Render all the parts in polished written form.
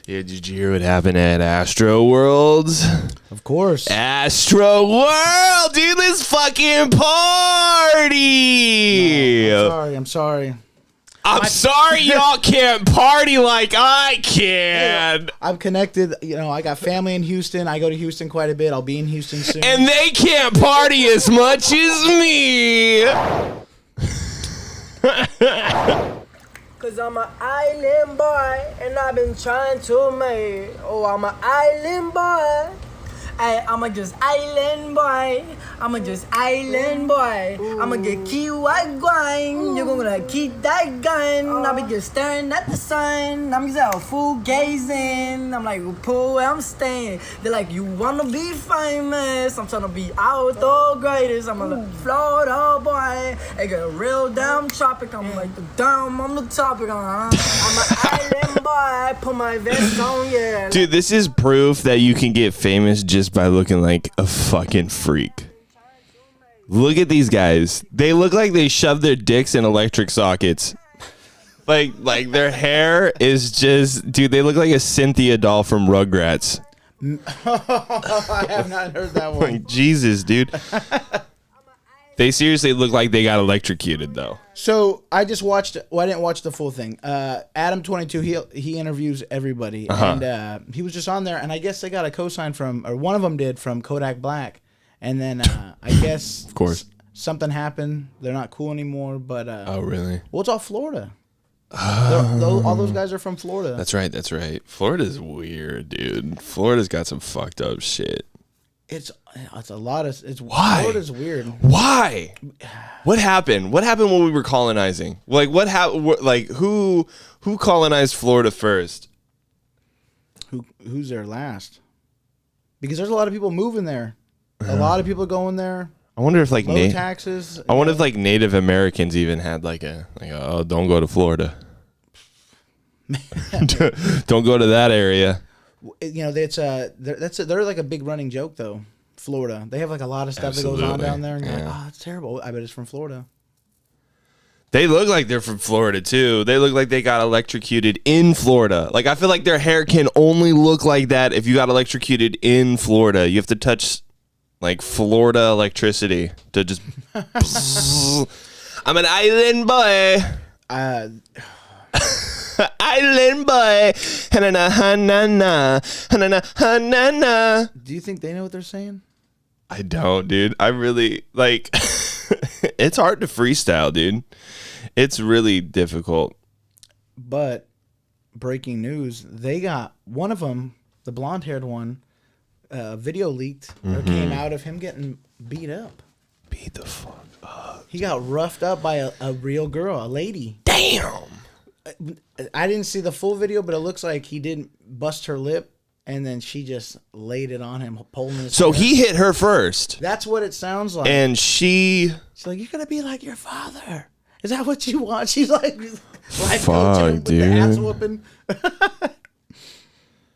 Yeah, did you hear what happened at Astroworld? Of course. Astroworld, dude, let's fucking party! No, I'm sorry. I'm sorry y'all can't party like I can. I'm connected. You know, I got family in Houston. I go to Houston quite a bit. I'll be in Houston soon. And they can't party as much as me. Cause I'm an island boy and I've been trying to make. Oh, I'm an island boy. I'ma just island boy. I'ma just island boy. I'ma get key white wine. You're gonna keep that gun. I'll be just staring at the sun. I'm just out fool gazing. I'm like, pool where I'm staying. They're like, you wanna be famous? I'm trying to be out the greatest. I'm a Florida boy. I get a real damn tropic. I'm like the down on the topic. I'm an island boy. Put my vest on, yeah. Dude, this is proof that you can get famous just by looking like a fucking freak. Look at these guys. They look like they shoved their dicks in electric sockets. Like their hair is just, dude, they look like a Cynthia doll from Rugrats. I have not heard that one. Like, Jesus, dude. They seriously look like they got electrocuted, though. So I just watched. Well, I didn't watch the full thing. Adam22, he interviews everybody, and he was just on there. And I guess they got a cosign from, or one of them did, from Kodak Black. And then I guess, of course, something happened. They're not cool anymore. But oh, really? Well, it's all Florida. All those guys are from Florida. That's right. That's right. Florida's weird, dude. Florida's got some fucked up shit. It's a lot of. It's why? Florida's weird. Why? What happened? What happened when we were colonizing? Like what happened? Like who colonized Florida first? Who's there last? Because there's a lot of people moving there. A lot of people going there. I wonder if like low taxes. I wonder if like Native Americans even had like a oh, don't go to Florida. Don't go to that area. You know, they're like a big running joke though. Florida, they have like a lot of stuff that goes on down there, and you're like, oh, it's terrible. I bet it's from Florida. They look like they're from Florida too. They look like they got electrocuted in Florida. Like I feel like their hair can only look like that if you got electrocuted in Florida. You have to touch like Florida electricity to just. I'm an island boy. Island boy. Do you think they know what they're saying? I don't, dude. I really like. It's hard to freestyle, dude. It's really difficult. But breaking news: they got one of them, the blonde-haired one. Video leaked or came out of him getting beat up. Beat the fuck up. He got roughed up by a real girl, a lady. Damn. I didn't see the full video, but it looks like he didn't bust her lip, and then she just laid it on him, pulling his So hair. he hit her first. That's what it sounds like. And she's like, "You're gonna be like your father. Is that what you want?" She's like, life fuck, coaching him with dude. the ass whooping.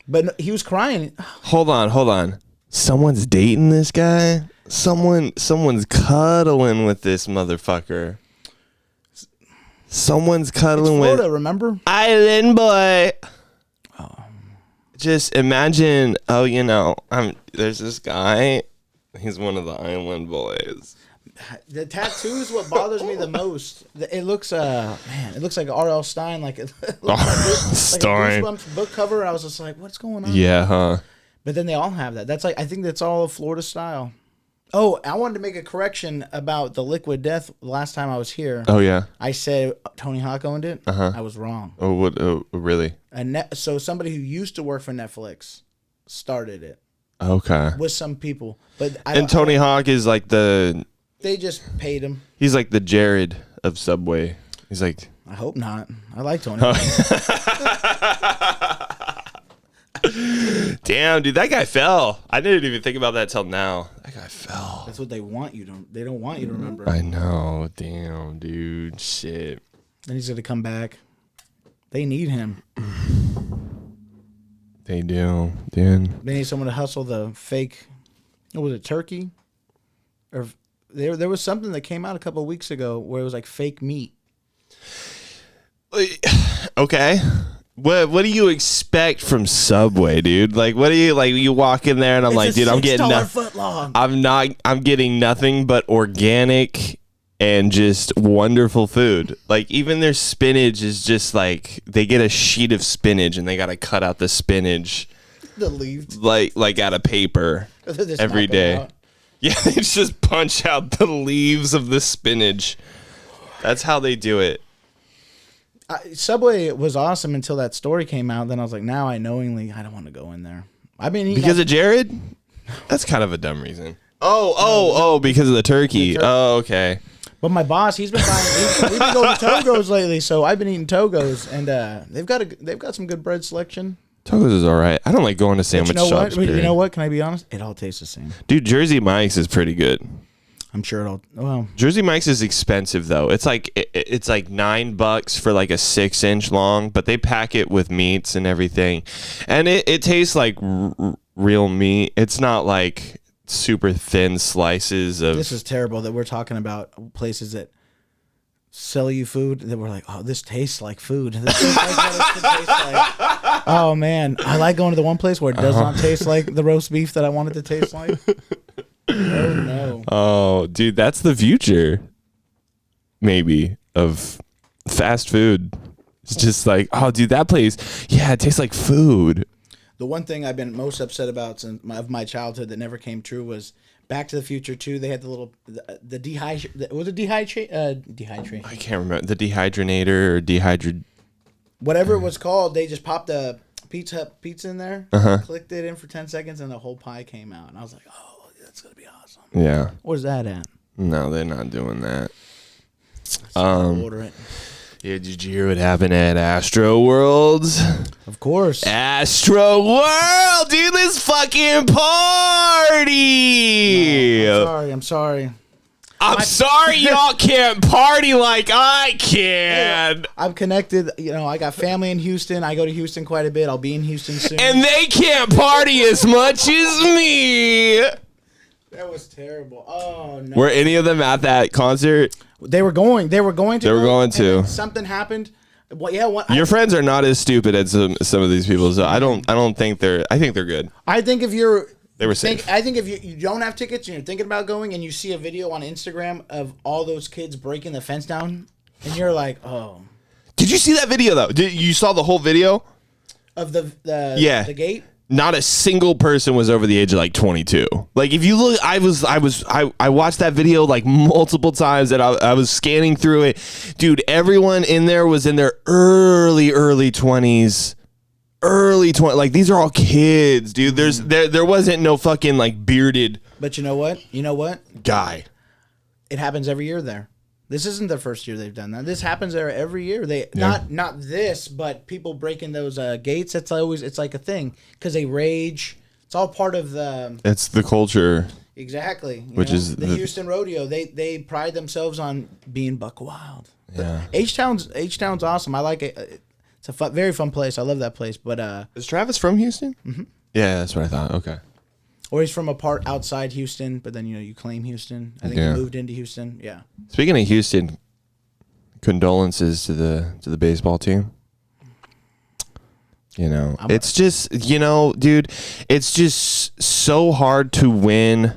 But no, he was crying. Hold on. Someone's dating this guy? Someone's cuddling with this motherfucker. Someone's cuddling Florida, with remember? Island boy. Just imagine, there's this guy. He's one of the island boys. The tattoo is what bothers me the most. It looks, it looks like R.L. Stein, like it looks Stein. like a Goosebumps book cover. I was just like, what's going on? Yeah, huh? But then they all have that. That's like, I think that's all Florida style. Oh, I wanted to make a correction about the Liquid Death last time I was here. Oh, yeah. I said Tony Hawk owned it. I was wrong. Oh, what? Oh, really? So somebody who used to work for Netflix started it Okay. with some people. But Tony Hawk is like they just paid him. he's like the Jared of Subway. He's like. I hope not. I like Tony Hawk. Damn, dude, that guy fell. I didn't even think about that till now. That guy fell. That's what they want you to. They don't want you to remember. I know. Damn, dude. Shit. Then he's gonna come back. They need him. They do, dude. They need someone to hustle the fake. What was it, turkey? Or there was something that came out a couple of weeks ago where it was like fake meat. Okay. What do you expect from Subway, dude? Like, what do you like? You walk in there and I'm like, dude, I'm getting foot long. I'm getting nothing but organic and just wonderful food. Like, even their spinach is just like they get a sheet of spinach and they got to cut out the spinach, The leaves, like out of paper every day. Out. Yeah, they just punch out the leaves of the spinach. That's how they do it. Subway was awesome until that story came out. Then I was like, now I don't want to go in there. I've been eating Because of Jared? That's kind of a dumb reason. Oh, because of the turkey. Oh, okay. But my boss, he's been buying. We've been going to Togo's lately, so I've been eating Togo's, and they've got some good bread selection. Togo's is all right. I don't like going to sandwich shops. You know what? Can I be honest? It all tastes the same. Dude, Jersey Mike's is pretty good. I'm sure it'll. Well, Jersey Mike's is expensive though. It's like $9 for like a 6-inch long, but they pack it with meats and everything, and it tastes like real meat. It's not like super thin slices of. This is terrible that we're talking about places that sell you food that we're like, oh, this tastes like food. This tastes like what it should taste like. Oh man, I like going to the one place where it does not taste like the roast beef that I want it to taste like. Oh no. Oh, dude, that's the future. Maybe of fast food. It's just like, oh, dude, that place, yeah, it tastes like food. The one thing I've been most upset about of my childhood that never came true was Back to the Future 2. They had the dehydration. Was it dehydration? I can't remember the dehydrator or dehydrated. Whatever it was called, they just popped a pizza in there, clicked it in for 10 seconds, and the whole pie came out. And I was like, oh, that's gonna be awesome. Yeah. Where's that at? No, they're not doing that. Order it. Yeah, did you hear what happened at Astroworld? Of course. Astroworld, dude, let's fucking party. No, I'm sorry. I'm sorry y'all can't party like I can. I'm connected. You know, I got family in Houston. I go to Houston quite a bit. I'll be in Houston soon. And they can't party as much as me. That was terrible. Oh no. Were any of them at that concert? They were going to. Something happened. Well, yeah. Your friends are not as stupid as some of these people, so I think they're good. I think if they were safe. I think if you don't have tickets and you're thinking about going and you see a video on Instagram of all those kids breaking the fence down, and you're like, oh. Did you see that video though? You saw the whole video of the gate? Not a single person was over the age of like 22. Like if you look, I watched that video like multiple times, and I was scanning through it, dude. Everyone in there was in their early 20s, like these are all kids, dude. There wasn't no fucking like bearded. But you know what? Guy. It happens every year there. This isn't the first year they've done that. This happens there every year. Not this, but people breaking those gates. It's like a thing because they rage. It's all part of the. It's the culture. Exactly. Which is the Houston rodeo. They pride themselves on being buck wild. Yeah. H-Town's awesome. I like it. It's a very fun place. I love that place. But is Travis from Houston? Mm-hmm. Yeah, that's what I thought. Okay. Or he's from a part outside Houston, but then you claim Houston. I think he moved into Houston. Yeah. Speaking of Houston, condolences to the baseball team. It's just dude, it's just so hard to win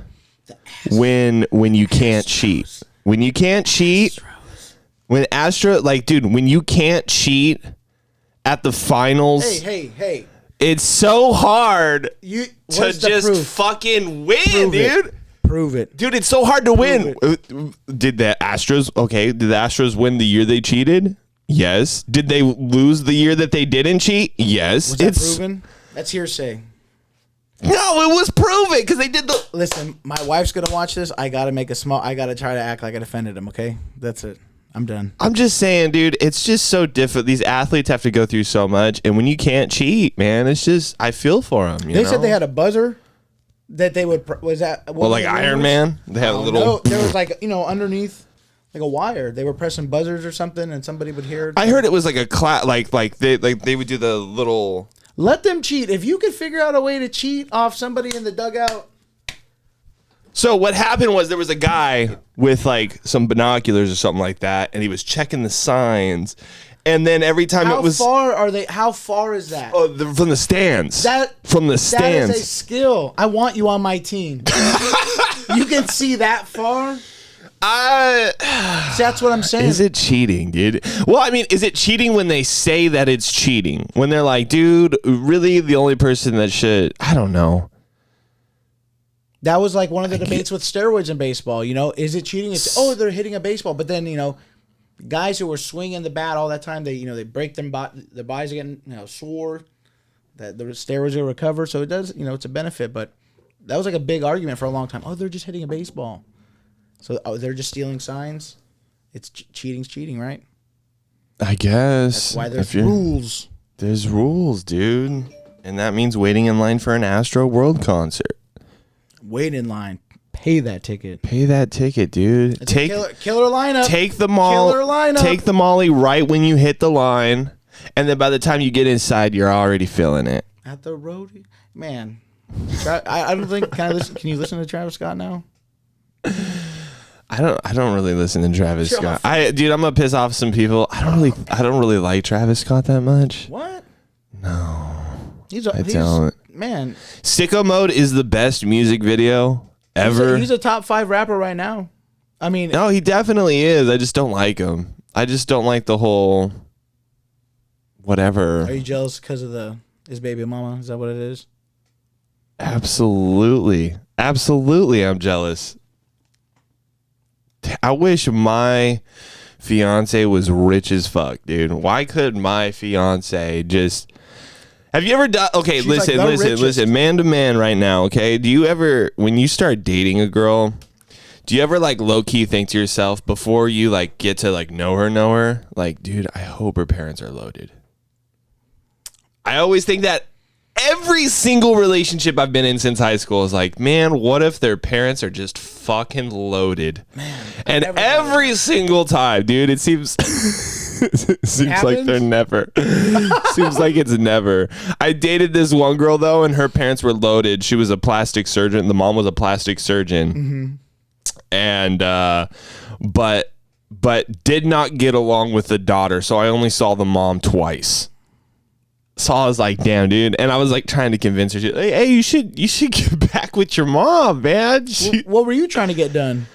when you can't cheat. When you can't cheat, when you can't cheat at the finals. Hey. It's so hard to just fucking win, dude. Prove it. Dude, it's so hard to win. Did the Astros win the year they cheated? Yes. Did they lose the year that they didn't cheat? Yes. Was that proven? That's hearsay. No, it was proven because they did the. Listen, my wife's going to watch this. I got to try to act like I defended him, okay? That's it. I'm done. I'm just saying, dude, it's just so difficult. These athletes have to go through so much. And when you can't cheat, man, it's just, I feel for them. They said they had a buzzer that they would, was that? Well, like Iron Man? They have a little. No, there was like, underneath like a wire. They were pressing buzzers or something and somebody would hear it. I heard it was like a they would do the little. Let them cheat. If you could figure out a way to cheat off somebody in the dugout. So what happened was there was a guy with like some binoculars or something like that, and he was checking the signs, And then every time How it was far are they? How far is that? from the stands. From the stands. That is a skill. I want you on my team. You can see that far. That's what I'm saying. Is it cheating, dude? Well, I mean, is it cheating when they say that it's cheating? When they're like, dude, really the only person that should, I don't know. That was like one of the debates with steroids in baseball. You know, is it cheating? It's, they're hitting a baseball. But then, you know, guys who were swinging the bat all that time, they break their bodies again, sore that the steroids will recover. So it does, it's a benefit. But that was like a big argument for a long time. Oh, they're just hitting a baseball. So they're just stealing signs. It's cheating's cheating, right? I guess. That's why there's rules. There's rules, dude. And that means waiting in line for an Astroworld concert. Wait in line. Pay that ticket. Pay that ticket, dude. It's killer lineup. Take the Molly right when you hit the line, and then by the time you get inside, you're already feeling it. At the roadie, man. I don't think. Can you listen to Travis Scott now? I don't really listen to Travis Scott. Dude, I'm gonna piss off some people. I don't really like Travis Scott that much. What? No. I don't. Man. Sicko Mode is the best music video ever. He's a top 5 rapper right now. I mean, no, he definitely is. I just don't like him. I just don't like the whole whatever. Are you jealous because of his baby mama? Is that what it is? Absolutely. Absolutely, I'm jealous. I wish my fiance was rich as fuck, dude. Why could my fiance just... Have you ever done... Okay, She's listen, man to man right now, okay? Do you ever, when you start dating a girl, do you ever like low-key think to yourself before you like get to like know her, like, dude, I hope her parents are loaded? I always think that every single relationship I've been in since high school is like, man, what if their parents are just fucking loaded? Man, and every single time, dude, it seems like they're never. Seems like it's never. I dated this one girl though, and her parents were loaded. She was a plastic surgeon. The mom was a plastic surgeon, and but did not get along with the daughter. So I only saw the mom twice. So I was like, damn, dude. And I was like trying to convince her, hey, you should get back with your mom, man. What were you trying to get done?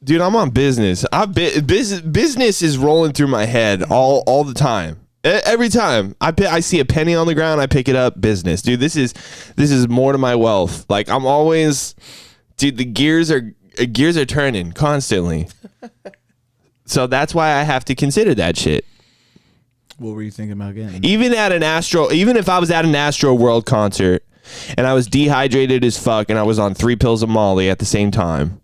Dude, I'm on business. Business is rolling through my head all the time. Every time I see a penny on the ground, I pick it up. Business, dude. This is more to my wealth. Like I'm always, dude. The gears are turning constantly. So that's why I have to consider that shit. What were you thinking about getting? Even if I was at an Astroworld concert and I was dehydrated as fuck and I was on 3 pills of Molly at the same time,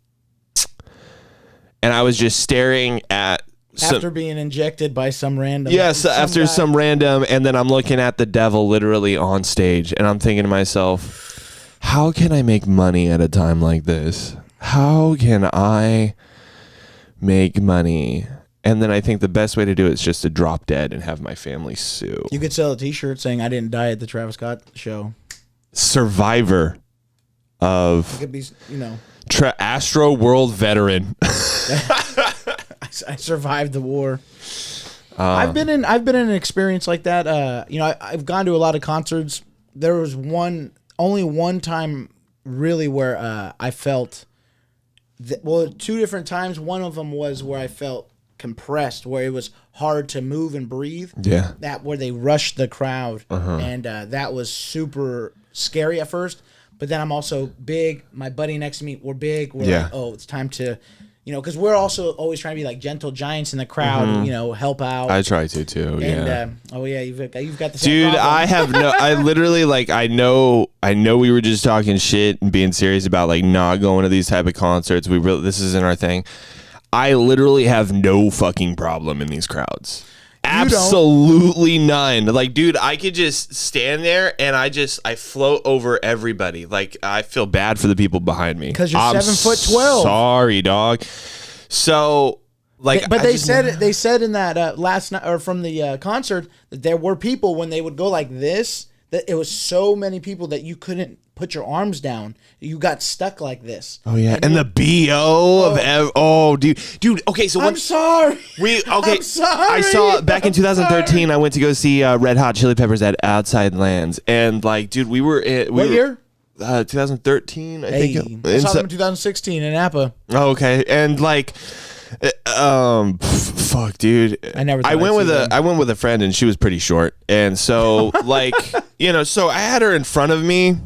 and I was just staring at after being injected by some random. Yes, after some random, and then I'm looking at the devil literally on stage, and I'm thinking to myself, how can I make money at a time like this? How can I make money? And then I think the best way to do it is just to drop dead and have my family sue. You could sell a t-shirt saying I didn't die at the Travis Scott show. Survivor of... It could be, Astroworld veteran. I survived the war. I've been in an experience like that. I've gone to a lot of concerts. There was only one time really where I felt... 2 different times. One of them was where I felt compressed, where it was hard to move and breathe. Yeah. That where they rushed the crowd, and that was super scary at first. But then I'm also big. My buddy next to me, we're big. We're like, oh, it's time to, because we're also always trying to be like gentle giants in the crowd. Help out. I try to too. And, you've got the same dude. problem. I have no. I literally I know we were just talking shit and being serious about like not going to these type of concerts. This isn't our thing. I literally have no fucking problem in these crowds. Absolutely none. Like, dude, I could just stand there and I float over everybody. Like, I feel bad for the people behind me because you're 7'12". Sorry, dog. So, like, but they said in that last night or from the concert that there were people when they would go like this, that it was so many people that you couldn't put your arms down. You got stuck like this. Oh yeah, and the BO of dude. Okay, so I'm sorry. I'm sorry. I saw back in 2013. I went to go see Red Hot Chili Peppers at Outside Lands, and like, dude, what year? 2013, I think. I saw them in 2016 in Napa. Oh, okay, and like, fuck, dude. I went with a friend, and she was pretty short, and so like, so I had her in front of me.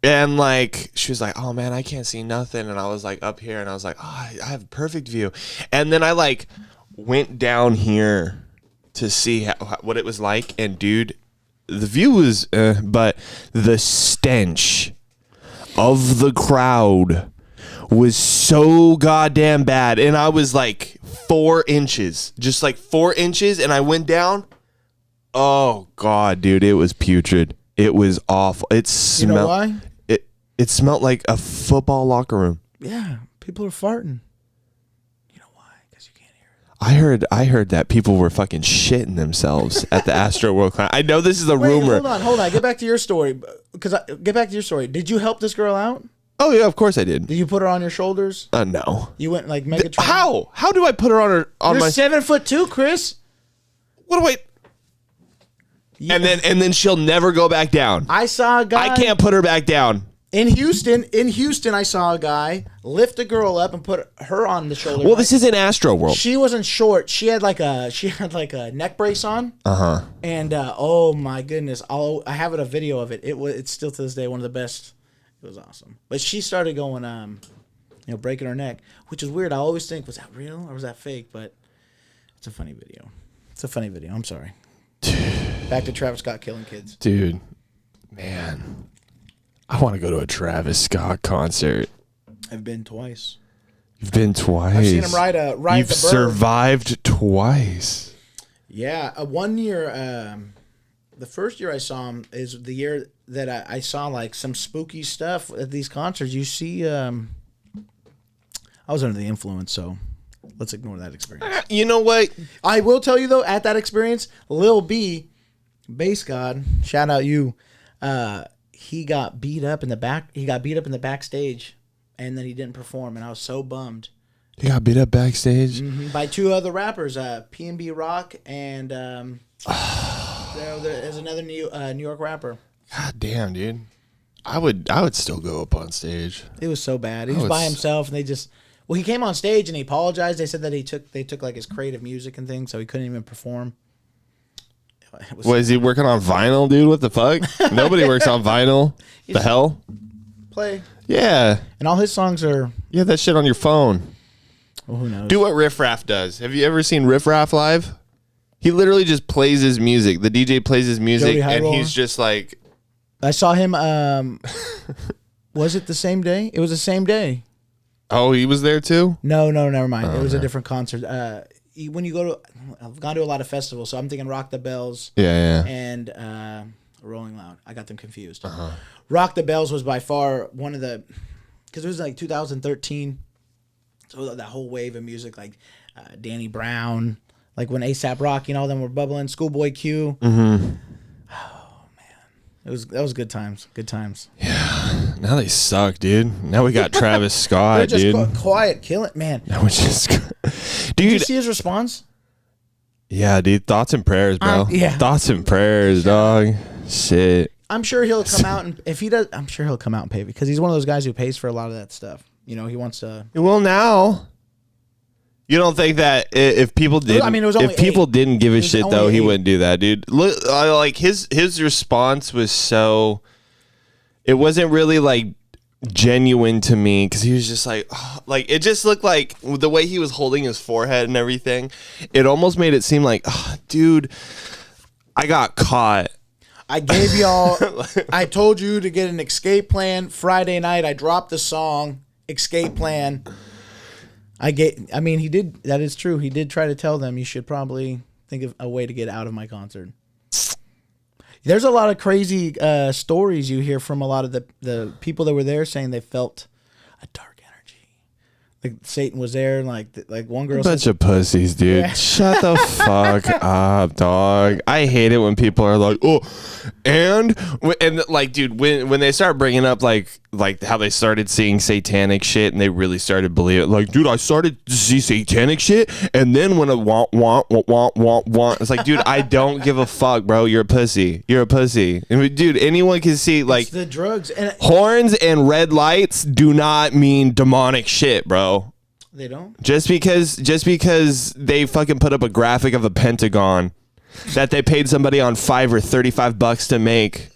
And like she was like, "Oh man, I can't see nothing," and I was like up here, and I was like, "Oh, I have a perfect view." And then I like went down here to see what it was like, and dude, the view was, but the stench of the crowd was so goddamn bad, and I was like 4 inches, just like 4 inches, and I went down. Oh god, dude, it was putrid. It was awful. It smelled. You know why? It smelled like a football locker room. Yeah, people are farting. You know why? Because you can't hear it. I heard that people were fucking shitting themselves at the Astroworld. I know this is a rumor. Hold on. Get back to your story. Did you help this girl out? Oh yeah, of course I did. Did you put her on your shoulders? No. You went like Megatron. How? How do I put her on You're my? 7'2", Chris. What do I? Yeah. And then she'll never go back down. I saw a guy. I can't put her back down. In Houston, I saw a guy lift a girl up and put her on the shoulder. Well, this is in Astroworld. She wasn't short. She had like a neck brace on. And oh my goodness, I have a video of it. It's still to this day one of the best. It was awesome. But she started going breaking her neck, which is weird. I always think, was that real or was that fake? But it's a funny video. I'm sorry. Back to Travis Scott killing kids. Dude, man. I want to go to a Travis Scott concert. I've been twice. You've been twice. I've seen him ride the bird. You've survived twice. Yeah, 1 year. The first year I saw him is the year that I saw like some spooky stuff at these concerts. You see, I was under the influence, so let's ignore that experience. You know what? I will tell you though, at that experience, Lil B, Bass God, shout out you. He got beat up in the back. He got beat up in the backstage, and then he didn't perform, and I was so bummed. He got beat up backstage by 2 other rappers, P&B Rock and there's another New York rapper. God damn, dude! I would still go up on stage. It was so bad. He was by himself, and he came on stage and he apologized. They said that they took like his creative music and things, so he couldn't even perform. Is he working on vinyl, dude? What the fuck? Nobody works on vinyl. The hell? Play. Yeah. And all his songs are... You have that shit on your phone. Well, who knows? Do what Riff Raff does. Have you ever seen Riff Raff live? He literally just plays his music. The DJ plays his music, and he's just like... I saw him... was it the same day? It was the same day. Oh, he was there too? No, never mind. It was a different concert. When you go to... I've gone to a lot of festivals, so I'm thinking Rock the Bells and Rolling Loud. I got them confused. Rock the Bells was by far one of the... Because it was like 2013. So that whole wave of music, like Danny Brown, like when A$AP Rocky and all them were bubbling, Schoolboy Q. Mm-hmm. Oh, man. That was good times. Good times. Yeah. Now they suck, dude. Now we got Travis Scott, They're just dude. Quiet, killing, man. Now we just... Dude. Did you see his response? Yeah, dude. Thoughts and prayers, bro. Yeah. Thoughts and prayers, dog. Shit. I'm sure he'll come out and if he does, I'm sure he'll come out and pay because he's one of those guys who pays for a lot of that stuff. He wants to. Well, now. You don't think that if people didn't, I mean, it was only if people 8. didn't give a shit though, he 8. wouldn't do that, dude. Look, like his response was so. It wasn't really like genuine to me because he was just like it just looked like the way he was holding his forehead and everything. It almost made it seem like, dude, I got caught. I gave y'all. I told you to get an escape plan. Friday night, I dropped the song "Escape Plan." I mean, he did. That is true. He did try to tell them you should probably think of a way to get out of my concert. There's a lot of crazy stories you hear from a lot of the people that were there saying they felt a dark energy. Like Satan was there, and like one girl. Bunch of pussies, dude. Yeah. Shut the fuck up, dog. I hate it when people are like, oh, and like, dude, when they start bringing up like how they started seeing satanic shit and they really started believing, like, dude, I started to see satanic shit, and then when it want, it's like, dude, I don't give a fuck, bro. You're a pussy. You're a pussy. I mean, dude, anyone can see like it's the drugs and horns and red lights do not mean demonic shit, bro. they don't. Just because they fucking put up a graphic of a pentagon that they paid somebody on Fiverr $35 to make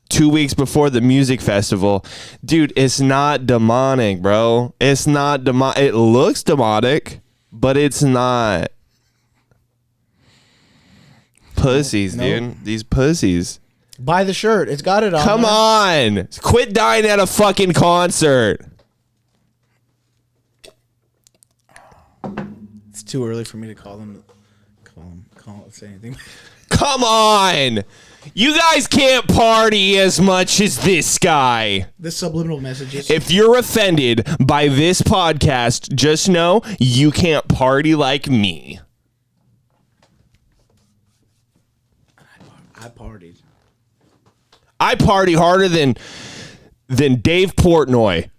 2 weeks before the music festival, dude, it's not demonic, bro. It's not demonic. It looks demonic, but it's not. Pussies, No. dude. These pussies. Buy the shirt. It's got it on. Come on. Quit dying at a fucking concert. It's too early for me to say anything. Come on. You guys can't party as much as this guy. The subliminal messages. If you're offended by this podcast, just know you can't party like me. I partied. I party harder than Dave Portnoy.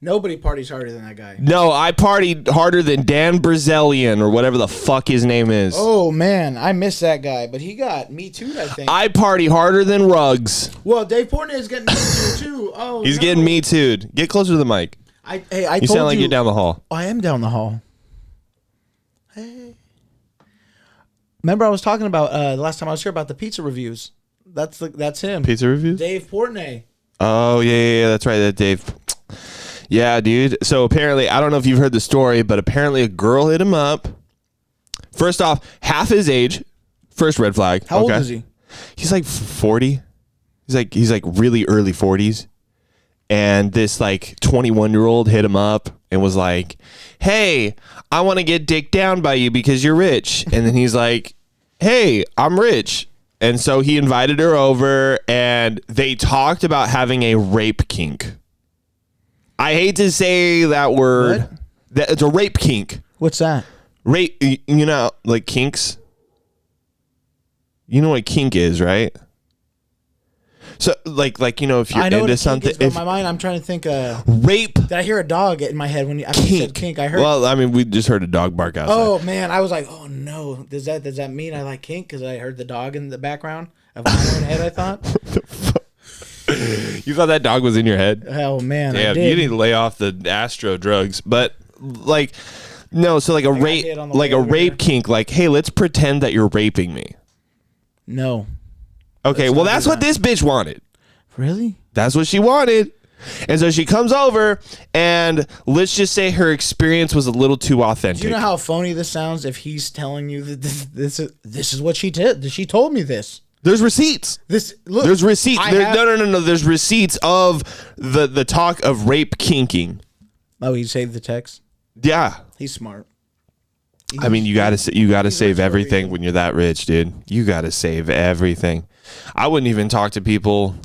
Nobody parties harder than that guy. No, I partied harder than Dan Brazilian or whatever the fuck his name is. Oh man, I miss that guy, but he got me too. I think. I party harder than Ruggs. Well, Dave Portnoy is getting me too. Oh, He's no. getting me too. Get closer to the mic. I You told sound like you're down the hall. I am down the hall. Hey. Remember, I was talking about the last time I was here about the pizza reviews. That's him. Pizza reviews? Dave Portnoy. Oh, yeah, that's right. That Dave. Yeah, dude. So apparently, I don't know if you've heard the story, but apparently a girl hit him up. First off, half his age. First red flag. How old is he? He's like 40. He's like really early 40s. And this like 21-year-old hit him up and was like, "Hey, I want to get dicked down by you because you're rich." And then he's like, "Hey, I'm rich." And so he invited her over and they talked about having a rape kink. I hate to say that word. What? That it's a rape kink. What's that? Rape, you know, like kinks. You know what kink is, right? So, like you know, if you're I know what into a something, kink is, but in if my mind, I'm trying to think. rape Did I hear a dog in my head when you said kink? I heard. Well, I mean, we just heard a dog bark outside. Oh man, I was like, oh no, does that mean I like kink? Because I heard the dog in the background of my own head. I thought. You thought that dog was in your head? Oh man, I Damn, did. you need to lay off the Astro drugs. But like, no, so like a rape, hit on the like way a over rape here. kink. Like, hey, let's pretend that you're raping me. No, Okay, Let's well, not that's do what that. this bitch wanted. really? That's what she wanted. And so she comes over, and let's just say her experience was a little too authentic. Do you know how phony this sounds if he's telling you that this is what she did? She told me this. There's receipts. Look. There's receipts. I There, have- no. There's receipts of the talk of rape kinking. Oh, he saved the text. Yeah. He's smart. I mean, you gotta save rich for a everything reason. when you're that rich, dude. You gotta save everything. I wouldn't even talk to people.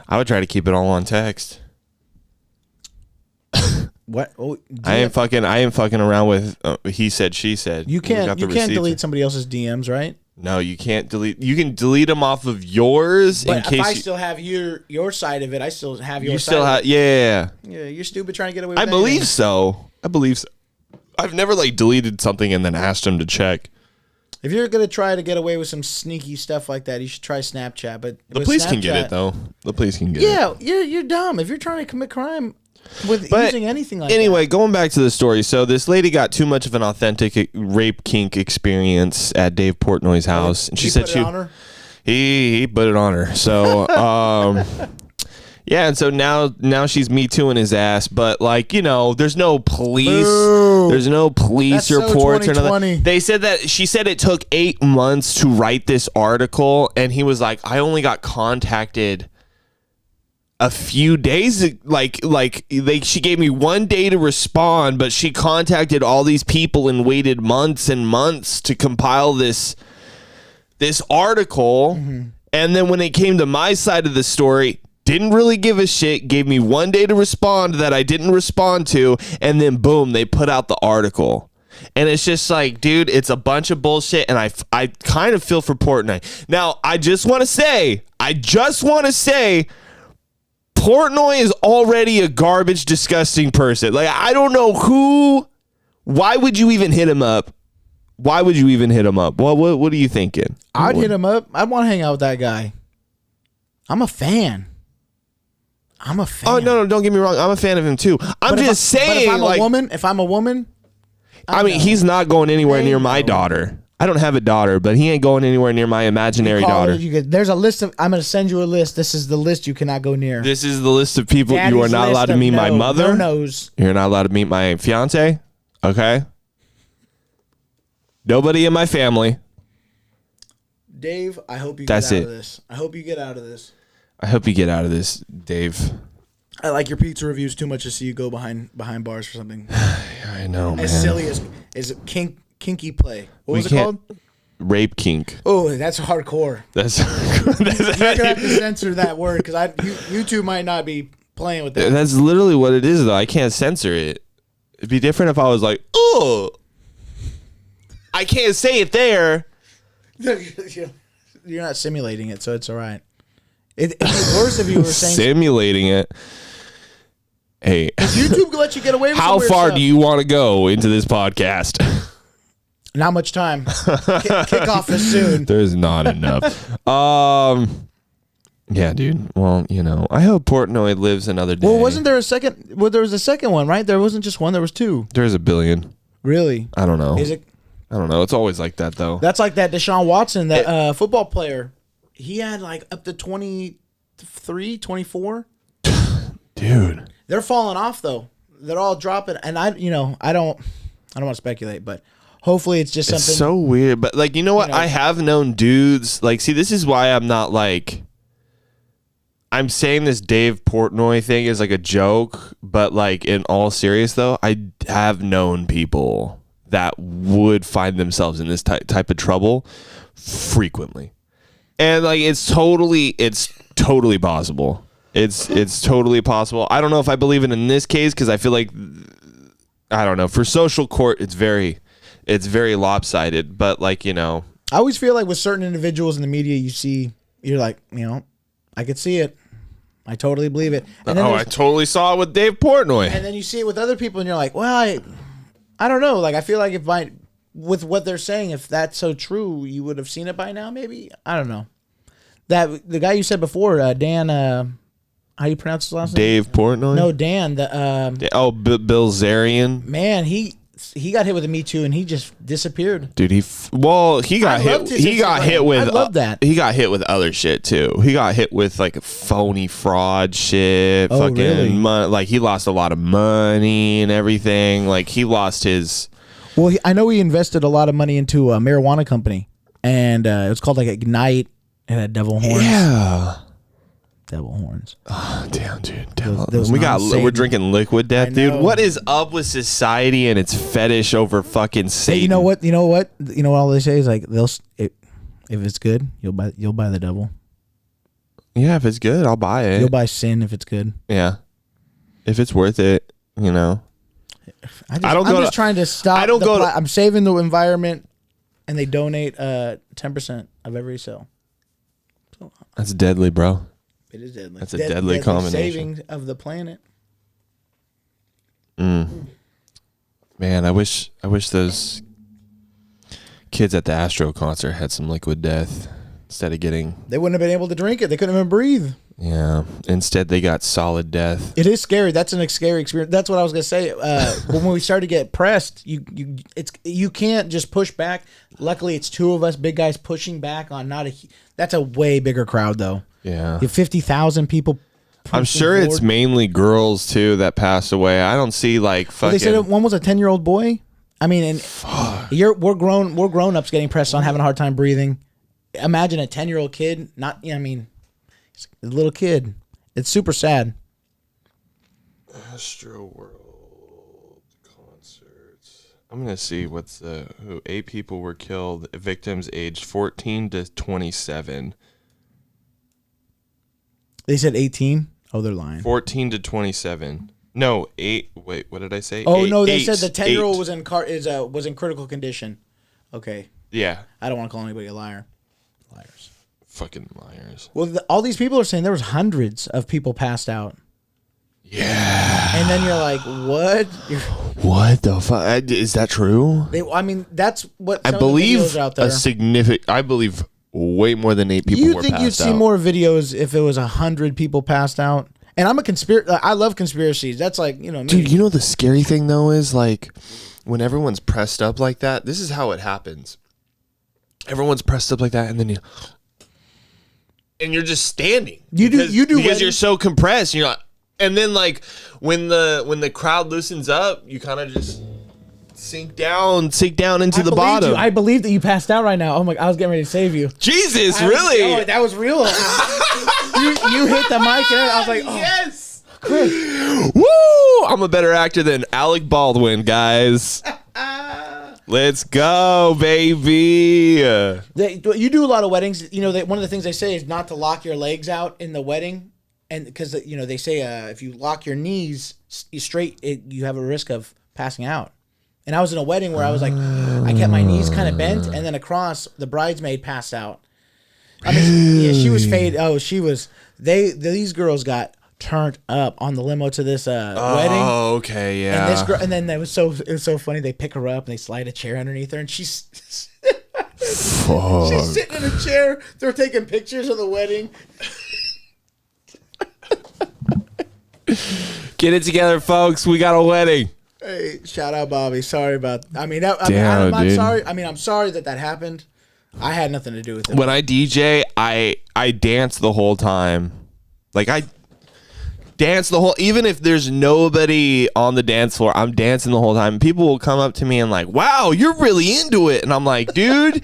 I would try to keep it all on text. What? Oh, I ain't fucking around with he said, she said. You We got can't. the You can't receipts. delete somebody else's DMs, right? No, you can't delete. You can delete them off of yours in But if case I you still have your side of it, I still have your. you side still of have. it. Yeah. Yeah, you're stupid trying to get away. with I believe anything. so. I've never like deleted something and then asked him to check. If you're gonna try to get away with some sneaky stuff like that, you should try Snapchat. But The with police can get Snapchat- it though. The police can get it. Yeah, you're dumb if you're trying to commit crime with But using anything like anyway, going back to the story. So this lady got too much of an authentic rape kink experience at Dave Portnoy's house, and that. she You said put it she on her? he put it on her. So yeah, and so now she's me tooing his ass, but like, you know, there's no police. Boo. There's no police That's so reports or 2020. nothing. They said that she said it took 8 months to write this article, and he was like, I only got contacted a few days, she gave me 1 day to respond, but she contacted all these people and waited months and months to compile this article. Mm-hmm. And then when it came to my side of the story, didn't really give a shit, gave me 1 day to respond that I didn't respond to, and then boom, they put out the article. And it's just like, dude, it's a bunch of bullshit, and I kind of feel for Portnoy. Now, I just want to say, Portnoy is already a garbage, disgusting person. Like, I don't know why would you even hit him up? Well, what are you thinking? I'd hit him up. I'd want to hang out with that guy. I'm a fan. Oh, no, don't get me wrong. I'm a fan of him, too. I'm just saying, if I'm a woman, I mean, he's not going anywhere near my daughter. I don't have a daughter, but he ain't going anywhere near my imaginary daughter. There's a list of. I'm going to send you a list. This is the list you cannot go near. This is the list of people. Daddy's you are not allowed to meet my mother. No-nos. You're not allowed to meet my fiance. Okay. Nobody in my family. Dave, I hope you get out of this. I hope you get out of this. I hope you get out of this, Dave. I like your pizza reviews too much to see you go behind bars for something. I know, man. As silly as kinky play. What was it called? Rape kink. Oh, that's hardcore. You're gonna have to censor that word because YouTube might not be playing with that. That's literally what it is, though. I can't censor it. It'd be different if I was like, oh, I can't say it there. You're not simulating it, so it's all right. It'd be worse if you were saying simulating it. Hey, if YouTube let you get away with how far stuff, do you want to go into this podcast? Not much time. Kickoff is soon. There's not enough. Yeah, dude. Well, I hope Portnoy lives another day. Well, wasn't there a second? Well, there was a second one, right? There wasn't just one. There was two. There's a billion. Really? I don't know. Is it? I don't know. It's always like that, though. That's like that Deshaun Watson, that football player. He had like up to 23, 24. Dude. They're falling off though. They're all dropping, and I don't want to speculate, but hopefully it's just something. It's so weird, but like, you know what? I have known dudes like. See, this is why I'm not like. I'm saying this Dave Portnoy thing is like a joke, but like in all serious though, I have known people that would find themselves in this type of trouble frequently, and like it's totally possible. It's totally possible. I don't know if I believe it in this case because I feel like I don't know. For social court, it's very lopsided. But like I always feel like with certain individuals in the media, you're like I could see it. I totally believe it. And then I totally saw it with Dave Portnoy. And then you see it with other people, and you're like, well, I don't know. Like I feel like with what they're saying, if that's so true, you would have seen it by now. Maybe I don't know. That the guy you said before, Dan. How do you pronounce his last name? Dave Portnoy? No, Dan. Bill Zarian. Man, he got hit with a Me Too and he just disappeared. Dude, he got hit. He got hit with. I love that. He got hit with other shit too. He got hit with like phony fraud shit. Oh, really? Like he lost a lot of money and everything. Like he lost his. Well, I know he invested a lot of money into a marijuana company, and it was called like Ignite. It had devil horns. Yeah. Devil horns. Oh, damn, dude. We're drinking liquid death, dude. What is up with society and its fetish over fucking Satan? Hey, you know what? All they say is like if it's good, you'll buy the devil. Yeah, if it's good, I'll buy it. You'll buy sin if it's good. Yeah, if it's worth it, I'm just trying to stop. I'm saving the environment, and they donate 10% of every sale. So, that's deadly, bro. It is deadly. That's a deadly combination. Saving of the planet. Man, I wish those kids at the Astro concert had some liquid death instead of getting. They wouldn't have been able to drink it. They couldn't even breathe. Yeah. Instead, they got solid death. It is scary. That's a scary experience. That's what I was gonna say. When we started to get pressed, you can't just push back. Luckily, it's two of us big guys pushing back on That's a way bigger crowd though. Yeah. You have 50,000 people. I'm sure it's mainly girls too that passed away. I don't see like fucking. Well, they said one was a 10-year-old boy. I mean, and we're grown-ups getting pressed on, having a hard time breathing. Imagine a 10-year-old kid. He's a little kid. It's super sad. Astroworld concerts. I'm gonna see who 8 people were killed. Victims aged 14 to 27. They said 18. Oh, they're lying. 14 to 27. No, 8. Wait, what did I say? Oh, eight, no, they eight, said the 10-year-old 8. was in critical condition. Okay. Yeah. I don't want to call anybody a liar. Liars. Fucking liars. Well, all these people are saying there was hundreds of people passed out. Yeah. And then you're like, what? What the fuck? Is that true? I mean, that's what I some of the believe videos out there. I believe way more than 8 people You were think passed you'd see out. more videos if it was 100 people passed out? And I'm a I love conspiracies. That's like, me. Dude, you know the scary thing though is like when everyone's pressed up like that, this is how it happens. Everyone's pressed up like that and then you're just standing. You do because you're so compressed and you're like, and then like when the crowd loosens up, you kind of just sink down into the bottom. I believe that you passed out right now. Oh my! I was getting ready to save you. Jesus, really? That was real. you hit the mic and I was like, oh. Yes. Woo! I'm a better actor than Alec Baldwin, guys. Let's go, baby. You do a lot of weddings. One of the things they say is not to lock your legs out in the wedding, and because they say if you lock your knees straight, you have a risk of passing out. And I was in a wedding where I was like, I kept my knees kind of bent, and then across the bridesmaid passed out. I mean, yeah, she was faded. Oh, she was. These girls got turned up on the limo to this wedding. Oh, okay, yeah. And this girl, and then it was so funny. They pick her up and they slide a chair underneath her, and she's she's sitting in a chair. They're taking pictures of the wedding. Get it together, folks. We got a wedding. Hey, shout out Bobby. Sorry about. I'm sorry. I'm sorry that happened. I had nothing to do with it. When I DJ, I dance the whole time. Like I dance the whole, even if there's nobody on the dance floor, I'm dancing the whole time. People will come up to me and like, wow, you're really into it. And I'm like, dude,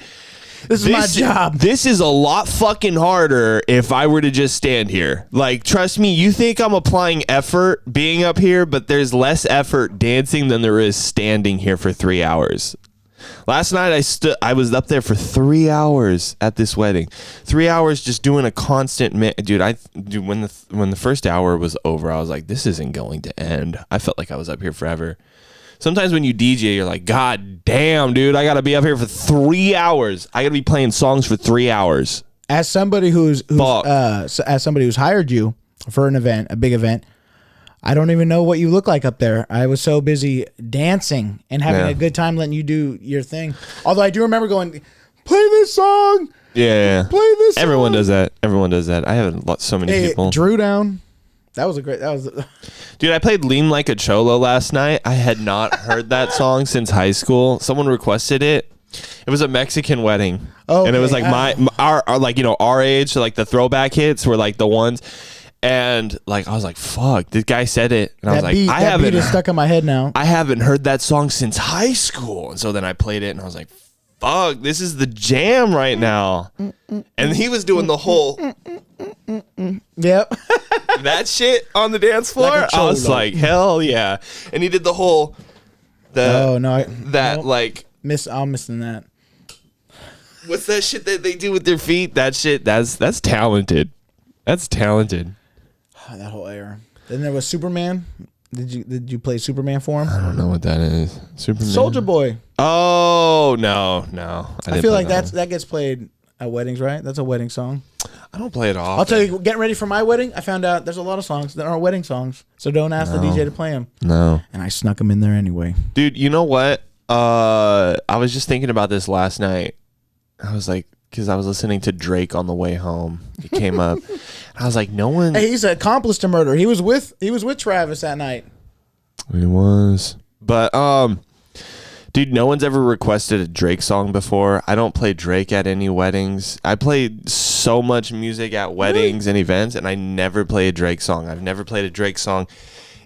this is my job. This is a lot fucking harder if I were to just stand here. Like, trust me, you think I'm applying effort being up here, but there's less effort dancing than there is standing here for 3 hours. Last night I was up there for 3 hours at this wedding. 3 hours just doing a constant dude, when the first hour was over, I was like, this isn't going to end. I felt like I was up here forever. Sometimes when you DJ, you're like, God damn, dude, I gotta be up here for 3 hours. I gotta be playing songs for 3 hours. As somebody who's hired you for an event, a big event, I don't even know what you look like up there. I was so busy dancing and having a good time letting you do your thing. Although I do remember going, play this song. Yeah. Play this song. Everyone does that. I have so many people. Drew Down. Dude, I played Lean Like a Cholo last night. I had not heard that song since high school. Someone requested it. It was a Mexican wedding. Oh, and it was like our age, so like the throwback hits were like the ones. And like I was like, "Fuck!" This guy said it, and I was like, "That beat is stuck in my head now." I haven't heard that song since high school, and so then I played it, and I was like, "Fuck! This is the jam right now." And he was doing the whole, yep, that shit on the dance floor. Like I was like, "Hell yeah!" And he did the whole, I'm missing that. What's that shit that they do with their feet? That shit, that's talented. That's talented. That whole era. Then there was Superman. Did you play Superman for him? I don't know what that is. Superman. Soldier Boy. Oh no. I feel like that gets played at weddings, right? That's a wedding song. I don't play it often. I'll tell you, getting ready for my wedding, I found out there's a lot of songs that aren't wedding songs. So don't ask the DJ to play them. No. And I snuck them in there anyway. Dude, you know what? I was just thinking about this last night. I was like, because I was listening to Drake on the way home. It came up. I was like, no one. Hey, he's an accomplice to murder. He was with Travis that night. He was. But dude, no one's ever requested a Drake song before. I don't play Drake at any weddings. I play so much music at weddings and events, and I never play a Drake song. I've never played a Drake song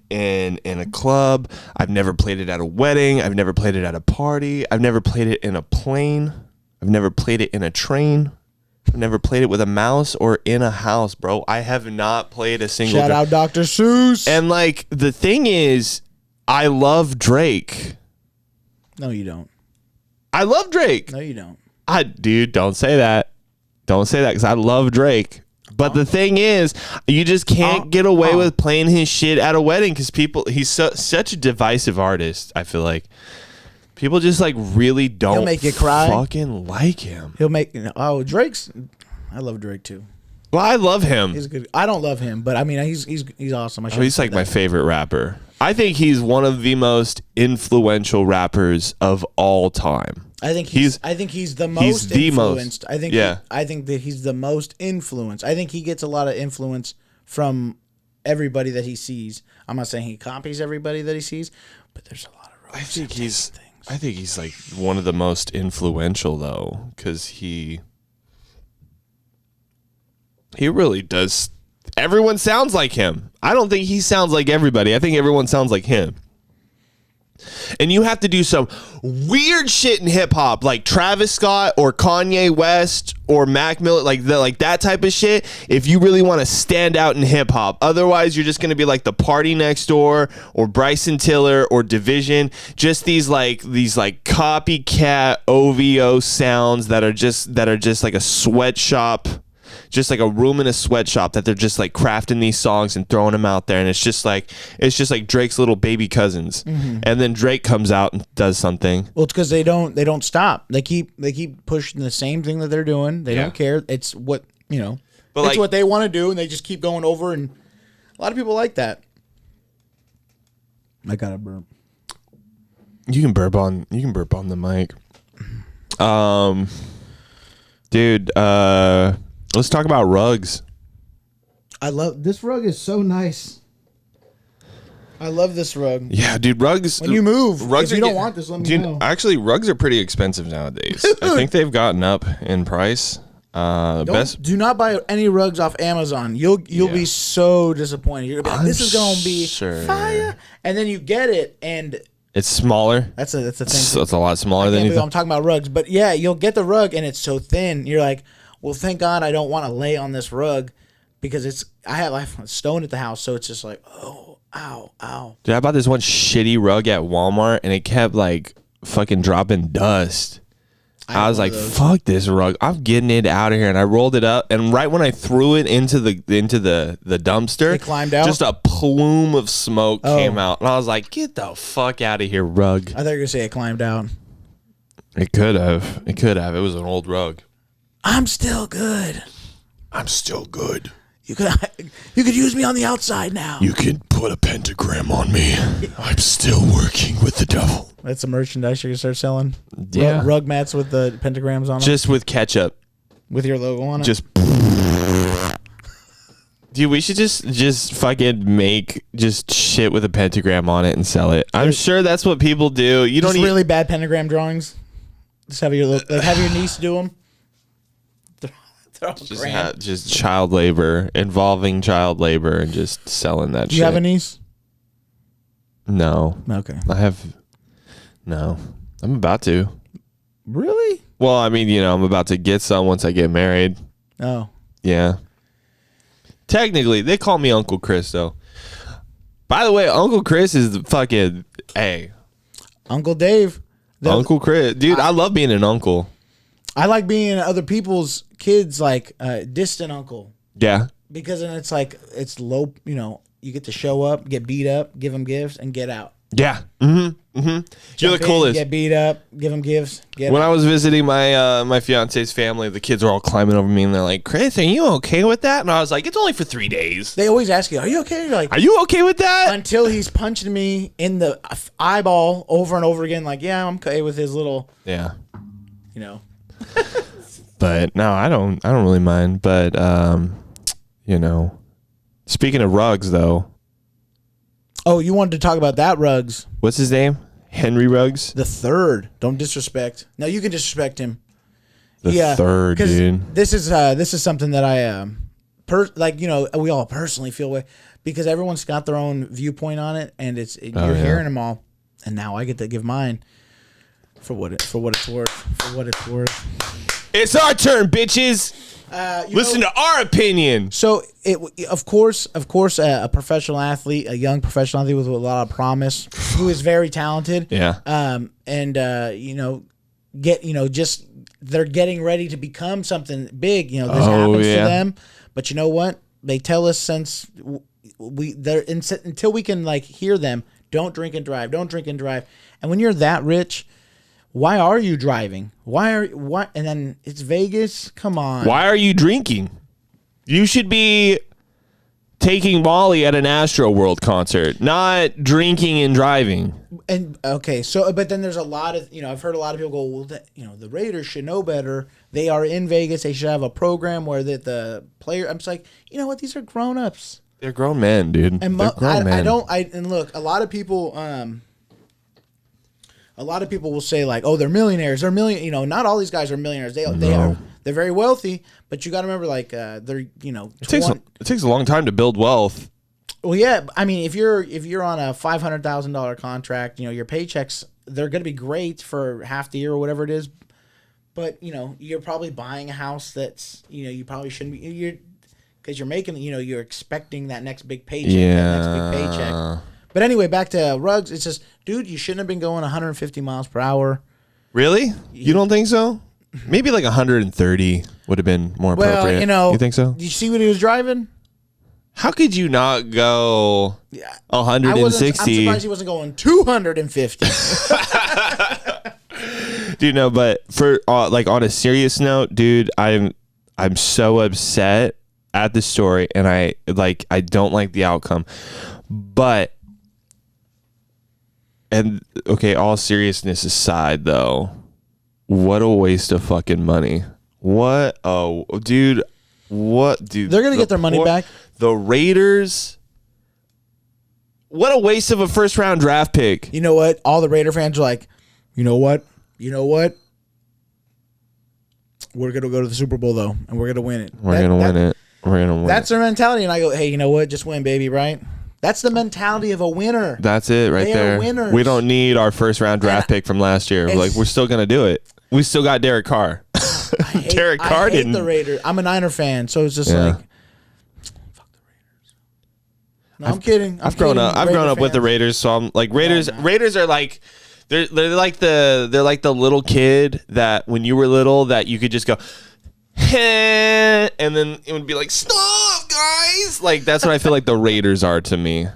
in a club. I've never played it at a wedding. I've never played it at a party. I've never played it in a plane. I've never played it in a train. I've never played it with a mouse or in a house, bro. I have not played a single. Shout out Dr. Seuss. And like the thing is, I love Drake. No, you don't. I love Drake. No, you don't. Dude, don't say that. Don't say that because I love Drake. But the thing is, you just can't get away with playing his shit at a wedding because he's such a divisive artist. I feel like people just like really don't He'll make you cry. Fucking like him. He'll make Drake's. I love Drake too. Well, I love him. He's good. I don't love him, but I mean he's awesome. He's like my favorite rapper. I think he's one of the most influential rappers of all time. I think he's the most influenced. I think that he's the most influenced. I think he gets a lot of influence from everybody that he sees. I'm not saying he copies everybody that he sees, but there's a lot of. I think he's like one of the most influential though, because he really does. Everyone sounds like him. I don't think he sounds like everybody. I think everyone sounds like him. And you have to do some weird shit in hip hop, like Travis Scott or Kanye West or Mac Miller, like that type of shit. If you really want to stand out in hip hop, otherwise you're just gonna be like the Party Next Door or Bryson Tiller or Division. Just these copycat OVO sounds that are just like a sweatshop. Just like a room in a sweatshop that they're just like crafting these songs and throwing them out there, and it's just like Drake's little baby cousins. And then Drake comes out and does something. Well, it's because they don't stop. They keep pushing the same thing that they're doing. They don't care. It's what But it's what they want to do, and they just keep going over. And a lot of people like that. I got a burp. You can burp on the mic, dude. Let's talk about rugs. I love this rug. Is so nice. I love this rug. Yeah, dude, rugs. When you move, rugs if you don't want this, let me know. Actually, rugs are pretty expensive nowadays. I think they've gotten up in price. Do not buy any rugs off Amazon. You'll be so disappointed. You're gonna be like, this is gonna be fire, and then you get it, and it's smaller. That's a thing. So it's a lot smaller than you think. I'm talking about rugs, but yeah, you'll get the rug, and it's so thin. You're like, well, thank God I don't want to lay on this rug because I have a stone at the house, so it's just like, oh, ow. Dude, I bought this one shitty rug at Walmart, and it kept like fucking dropping dust. I was like, fuck this rug. I'm getting it out of here. And I rolled it up, and right when I threw it into the dumpster, it climbed out? Just a plume of smoke came out. And I was like, get the fuck out of here, rug. I thought you were going to say it climbed out. It could have. It was an old rug. I'm still good. You could use me on the outside now. You can put a pentagram on me. I'm still working with the devil. That's a merchandise you're gonna start selling. Yeah, rug mats with the pentagrams on them. Just with ketchup, with your logo on it. Just, dude, we should just fucking make just shit with a pentagram on it and sell it. I'm sure that's what people do. You don't really bad pentagram drawings. Just have your niece do them. Just child labor, involving child labor, and just selling that shit. Do you have a niece? No. Okay. No. I'm about to. Really? Well, I mean, I'm about to get some once I get married. Oh. Yeah. Technically, they call me Uncle Chris, though. By the way, Uncle Chris is the fucking, hey. Uncle Dave. Uncle Chris. Dude, I love being an uncle. I like being other people's kids, like distant uncle. Yeah. Because then it's like, it's low, you get to show up, get beat up, give them gifts, and get out. Yeah. You're the coolest. Get beat up, give them gifts, get When out. I was visiting my fiance's family, the kids were all climbing over me, and they're like, Chris, are you okay with that? And I was like, it's only for 3 days. They always ask you, are you okay? You're like, are you okay with that? Until he's punching me in the eyeball over and over again, like, yeah, I'm okay with his little, yeah. But no, I don't really mind. But speaking of rugs, though. Oh, you wanted to talk about that Ruggs? What's his name? Henry Ruggs. The third. Don't disrespect. No, you can disrespect him. The third, dude. This is something that I we all personally feel way because everyone's got their own viewpoint on it, and you're hearing them all, and now I get to give mine for what it's worth. It's our turn, bitches. Listen to our opinion. So, of course, a professional athlete, a young professional athlete with a lot of promise, who is very talented. Yeah. get, just they're getting ready to become something big. This happens to them. But you know what? They tell us since until we can like hear them, don't drink and drive. Don't drink and drive. And when you're that rich, why are you driving? And then it's Vegas. Come on. Why are you drinking? You should be taking Molly at an Astroworld concert, not drinking and driving. And okay, so but then there's a lot of I've heard a lot of people go, well, the Raiders should know better. They are in Vegas. They should have a program where the player. I'm just like, you know what? These are grown-ups. They're grown men, dude. And They're grown men. And look, a lot of people will say like, oh, they're millionaires. Not all these guys are millionaires. They're very wealthy, but you got to remember like they're it takes a long time to build wealth. Well, yeah, I mean, if you're on a $500,000 contract, your paychecks, they're going to be great for half the year or whatever it is. But, you're probably buying a house that's, you probably shouldn't be, because you're making, you're expecting that next big paycheck. Yeah. That next big paycheck. But anyway, back to Ruggs. It's just, dude, you shouldn't have been going 150 miles per hour. Really? You don't think so? Maybe like 130 would have been more appropriate. You think so? You see what he was driving? How could you not go 160? I'm surprised he wasn't going 250. Dude, no, but for like on a serious note, dude, I'm so upset at the story, and I don't like the outcome. But okay, all seriousness aside, though, what a waste of fucking money. What? Oh, dude. What, dude? They're gonna get their money back. The Raiders. What a waste of a first round draft pick. You know what? All the Raider fans are like, you know what? We're gonna go to the Super Bowl though, and we're gonna win it. We're gonna win it. That's their mentality. And I go, hey, you know what? Just win, baby, right? That's the mentality of a winner. That's it right there. They are winners. We don't need our first round draft pick from last year. We're still gonna do it. We still got Derek Carr. Derek Carr I hate didn't. the Raiders. I'm a Niner fan, so it's just like, fuck the Raiders. No, I'm kidding. I've grown up with the Raiders, so I'm like Raiders. Raiders are like they're like the little kid that when you were little that you could just go, and then it would be like, stop, guys. Like that's what I feel like the Raiders are to me.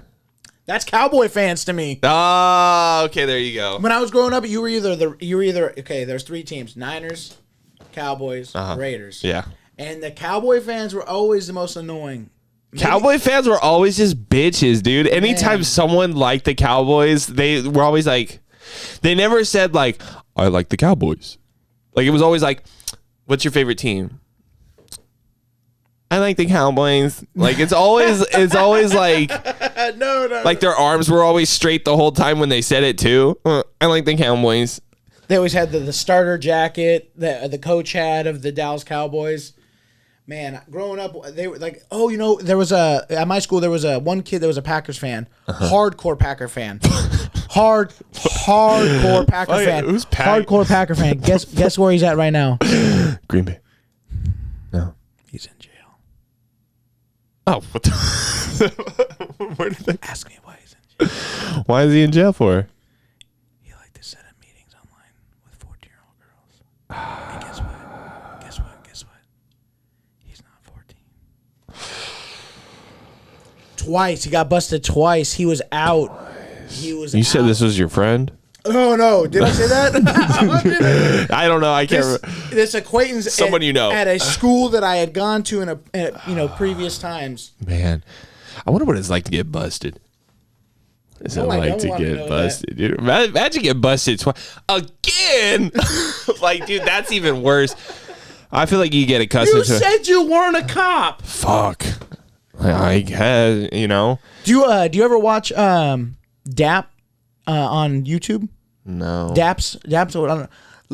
That's Cowboy fans to me. Oh, okay, there you go. When I was growing up, you were either okay. There's three teams: Niners, Cowboys, Raiders. Yeah. And the Cowboy fans were always the most annoying. Cowboy fans were always just bitches, dude. Anytime someone liked the Cowboys, they were always like, they never said like, I like the Cowboys. Like it was always like, what's your favorite team? I like the Cowboys. Like it's always like no. Like their arms were always straight the whole time when they said it too. I like the Cowboys. They always had the starter jacket that the coach had of the Dallas Cowboys. Man, growing up, they were like, there was at my school there was one kid that was a Packers fan, hardcore Packer fan, hardcore Packer fan, who's hardcore Packer fan. Guess where he's at right now? Green Bay. No, he's in jail. Oh, what the? Where did they ask me why he's in jail? Why is he in jail for? He liked to set up meetings online with 14-year-old girls. And guess what? He's not 14. Twice. He got busted twice. He was out. You said this was your friend? Oh, no. Did I say that? I don't know. I can't remember. This acquaintance Someone at a school that I had gone to in previous times. Man, I wonder what it's like to get busted. What is it like to get busted? Dude, imagine getting busted twice. Again? Like, dude, that's even worse. I feel like you get accustomed to it. You said you weren't a cop. Fuck. I guess, Do you ever watch DAP on YouTube? No. DAP's I don't know.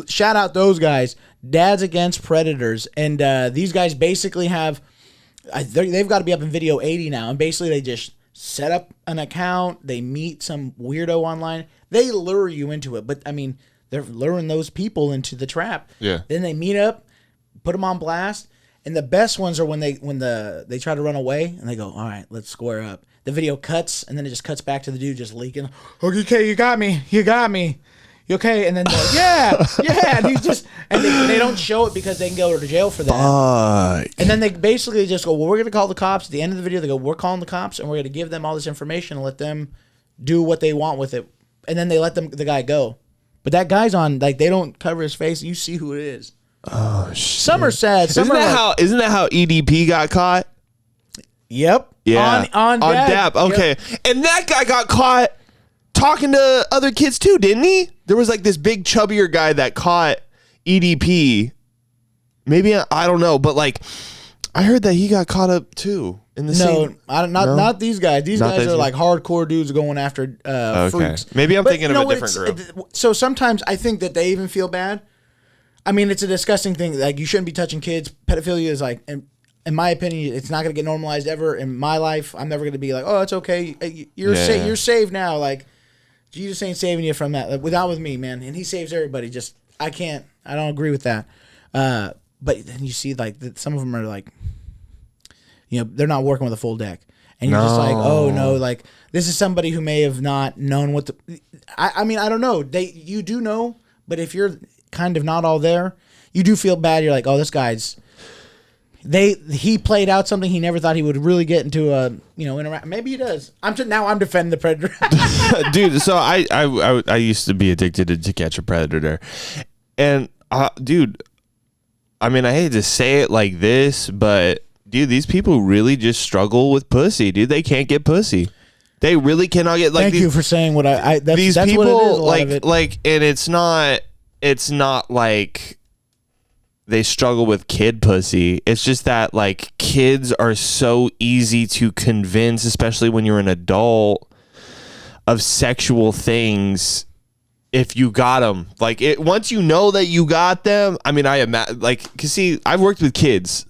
Shout out those guys. Dads Against Predators. And these guys basically have they've got to be up in video 80 now, and basically they just set up an account, they meet some weirdo online, they lure you into it. But I mean, they're luring those people into the trap. Yeah. Then they meet up, put them on blast, and the best ones are when they try to run away and they go, all right, let's square up. The video cuts and then it just cuts back to the dude just leaking. Okay, you got me. You okay? And then they're like, yeah. And he's just, and they don't show it because they can go to jail for that. Fuck. And then they basically just go, well, we're going to call the cops. At the end of the video, they go, we're calling the cops, and we're going to give them all this information and let them do what they want with it. And then they let the guy go. But that guy's on, like, they don't cover his face. You see who it is. Oh, shit. Some are sad. Some Isn't that how EDP got caught? Yep. Yeah. On Dap. Okay. Yep. And that guy got caught talking to other kids too, didn't he? There was like this big chubbier guy that caught EDP. Maybe I don't know, but like I heard that he got caught up too in the same. Not these guys. These guys are like hardcore dudes going after freaks. Maybe I'm thinking of a different group. So sometimes I think that they even feel bad. I mean, it's a disgusting thing. Like, you shouldn't be touching kids. Pedophilia is like, in my opinion, it's not going to get normalized ever in my life. I'm never going to be like, oh, it's okay. You're saved now. Like, Jesus ain't saving you from that. Like, without with me, man. And he saves everybody. Just, I don't agree with that. But then you see, like, some of them are like, they're not working with a full deck. And you're just like, oh, no, like, this is somebody who may have not known what I mean, I don't know. You do know, but if you're kind of not all there, you do feel bad. You're like, oh, this guy's he played out something he never thought he would really get into a interact. Maybe he does. Now I'm defending the predator. Dude, so I used to be addicted to Catch a Predator, and dude, I mean, I hate to say it like this, but dude, these people really just struggle with pussy, dude. They can't get pussy. They really cannot get like. Thank you for saying what these that's people what it is, like, and it's not like they struggle with kid pussy. It's just that like kids are so easy to convince, especially when you're an adult, of sexual things. If you got them, like once you know that you got them. I mean, cause see, I've worked with kids,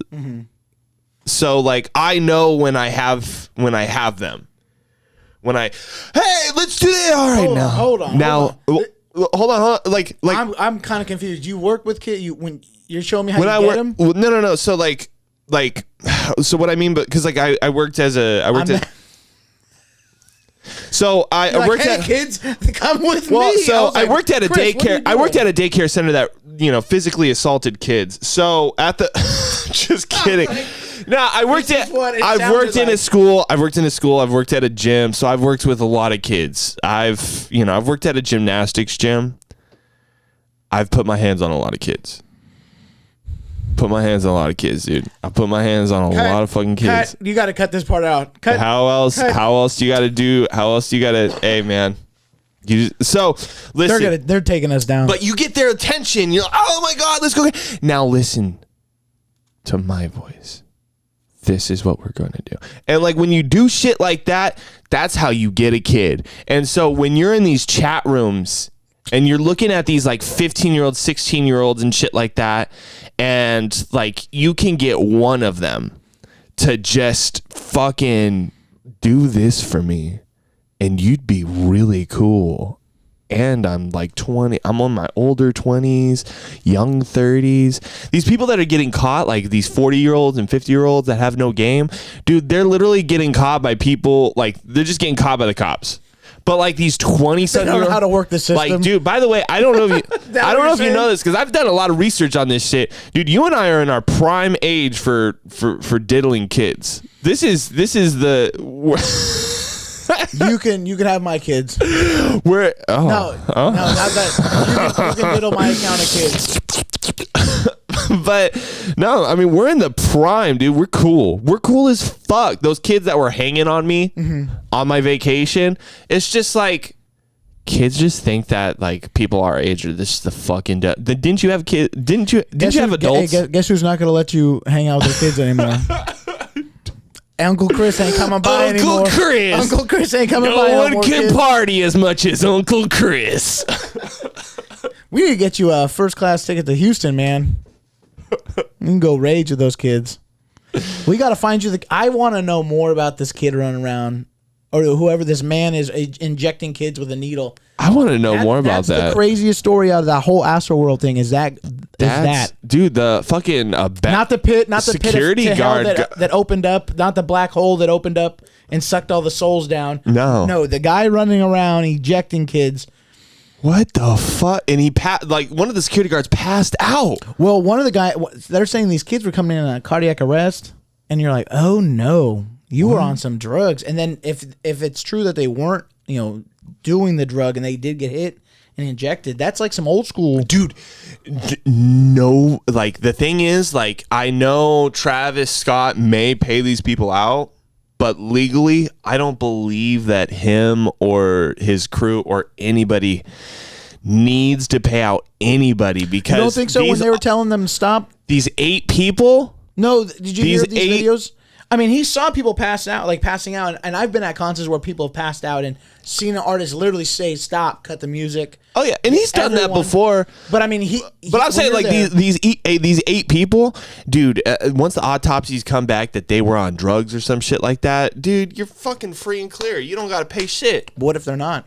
so like I know when I have them. Hey, let's do it. All right, hold on. Hold on. Like I'm kind of confused. You work with kids. When you're showing me how you get them? No. So so what I mean, but because like I worked at. So I worked at kids. Come with me. So I like, worked at a daycare. I worked at a daycare center that physically assaulted kids. So at the, just kidding. No, I've worked in a school. I've worked at a gym. So I've worked with a lot of kids. I've worked at a gymnastics gym. I've put my hands on a lot of kids. Dude. I put my hands on a lot of fucking kids. You got to cut this part out. How else do you got to do? Hey, man. So listen. They're taking us down. But you get their attention. You're like, oh my God, let's go. Now listen to my voice. This is what we're going to do. And like when you do shit like that, that's how you get a kid. And so when you're in these chat rooms and you're looking at these like 15-year-olds, 16-year-olds and shit like that, and like you can get one of them to just fucking do this for me and you'd be really cool. And I'm like 20. I'm on my older 20s, young 30s. These people that are getting caught, like these 40-year-olds and 50-year-olds that have no game, dude, they're literally getting caught by people. Like they're just getting caught by the cops. But like these 20-something, they don't know how to work the system. Like, dude, by the way, I don't know if you know this because I've done a lot of research on this shit, dude. You and I are in our prime age for diddling kids. This is the. You can have my kids. No, not that. You can diddle my account of kids. But no, I mean, we're in the prime, dude. We're cool. We're cool as fuck. Those kids that were hanging on me on my vacation, it's just like kids just think that like people our age are this the fucking didn't you have kids? Didn't you have adults? Guess who's not gonna let you hang out with their kids anymore? Uncle Chris ain't coming by anymore. Uncle Chris ain't coming by anymore. No one can party as much as Uncle Chris. We need to get you a first class ticket to Houston, man. You can go rage with those kids. We got to find you I want to know more about this kid running around, or whoever this man is injecting kids with a needle. I want to know more about that. That's the craziest story out of that whole Astroworld thing. Is that dude? The fucking not the pit, not the security pit guard that opened up, not the black hole that opened up and sucked all the souls down. No, the guy running around ejecting kids. What the fuck? And he like one of the security guards passed out. Well, one of the guys, they're saying these kids were coming in on a cardiac arrest, and you're like, oh no, you were on some drugs. And then if it's true that they weren't, doing the drug and they did get hit and injected, that's like some old school. Dude, no, like the thing is, like I know Travis Scott may pay these people out, but legally, I don't believe that him or his crew or anybody needs to pay out anybody because You don't think so when they were telling them stop? These 8 people? No, did you hear these 8 videos? I mean, he saw people passing out, and I've been at concerts where people have passed out and seen an artist literally say, "Stop, cut the music." Oh yeah, and he's done that before. But I mean, But I'm saying like these 8 people, dude. Once the autopsies come back that they were on drugs or some shit like that, dude, you're fucking free and clear. You don't got to pay shit. What if they're not?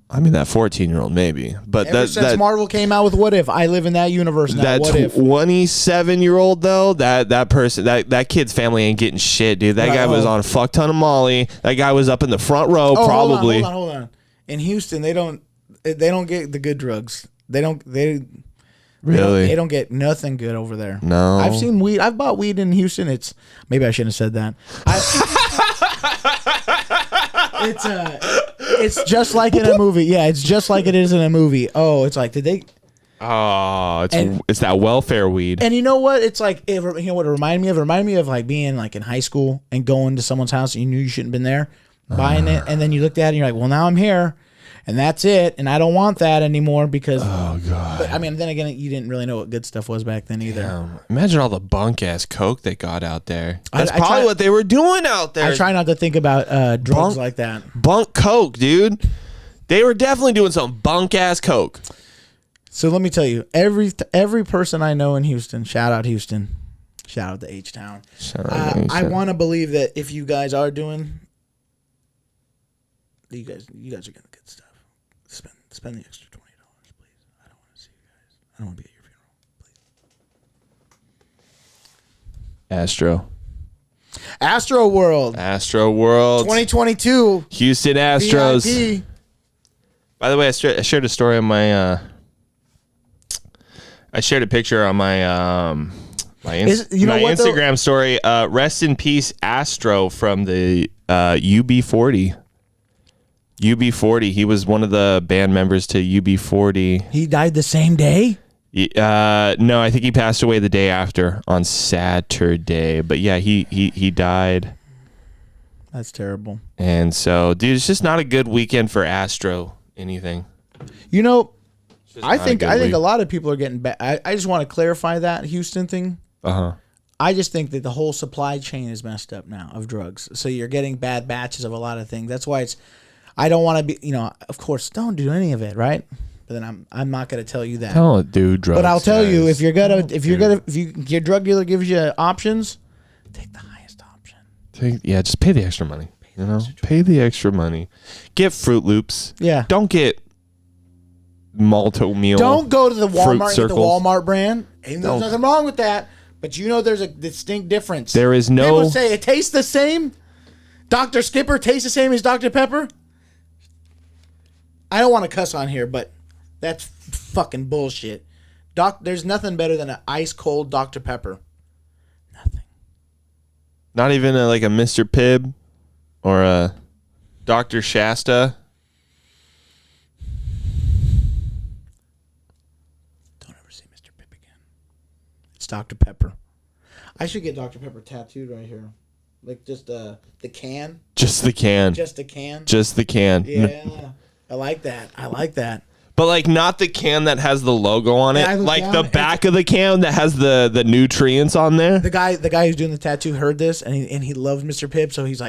I mean, that 14-year-old maybe, but Ever since Marvel came out with What If, I live in that universe now. That What if? 27-year-old though, that person, that kid's family ain't getting shit, dude. That guy was on a fuck ton of Molly. That guy was up in the front row, probably. Hold on. In Houston, they don't get the good drugs. They don't get nothing good over there. No, I've seen weed. I've bought weed in Houston. Maybe I shouldn't have said that. It's just like in a movie. Yeah, it's just like it is in a movie. Oh, it's like, did they? Oh, it's that welfare weed. And you know what? It's like, you know what it reminded me of? It reminded me of like being like in high school and going to someone's house and you knew you shouldn't have been there, buying it, and then you looked at it and you're like, well, now I'm here, and that's it, and I don't want that anymore because. Oh god. But I mean, then again, you didn't really know what good stuff was back then either. Yeah. Imagine all the bunk ass coke they got out there. That's probably what they were doing out there. I try not to think about drugs like that. Bunk coke, dude. They were definitely doing some bunk ass coke. So let me tell you, every person I know in Houston, shout out Houston, shout out to H-Town. I want to believe that if you guys are doing, you guys are getting the good stuff. Spend the extra $20, please. I don't want to see you guys. I don't want to be at your funeral, please. Astroworld 2022 Houston Astros. VIP. By the way, I shared a story on my. I shared a picture on my Instagram story. Rest in peace, Astro from the UB40. UB40. He was one of the band members to UB40. He died the same day? No, I think he passed away the day after on Saturday. But yeah, he died. That's terrible. And so, dude, it's just not a good weekend for Astro anything. You know, I think a lot of people are getting back. I just want to clarify that Houston thing. I just think that the whole supply chain is messed up now of drugs. So you're getting bad batches of a lot of things. That's why I don't want to be, of course, don't do any of it, right? But then I'm not going to tell you that. Don't do drugs. But I'll tell you, if your drug dealer gives you options, take the highest option. Just pay the extra money. Pay the extra money. Get Fruit Loops. Yeah. Don't get Malto Meal. Don't go to the Walmart and get the Circles. Walmart brand. There's nothing wrong with that. But there's a distinct difference. There is no. People say it tastes the same. Dr. Skipper tastes the same as Dr. Pepper. I don't want to cuss on here, but that's fucking bullshit. There's nothing better than an ice cold Dr. Pepper. Nothing. Not even like a Mr. Pibb or a Dr. Shasta. Don't ever see Mr. Pibb again. It's Dr. Pepper. I should get Dr. Pepper tattooed right here. Like just the can. Just the can. Just the can. Just the can. Yeah. I like that. But like not the can that has the logo on it. Like the back of the can that has the nutrients on there. The guy who's doing the tattoo heard this and he loves Mr. Pibb, so he's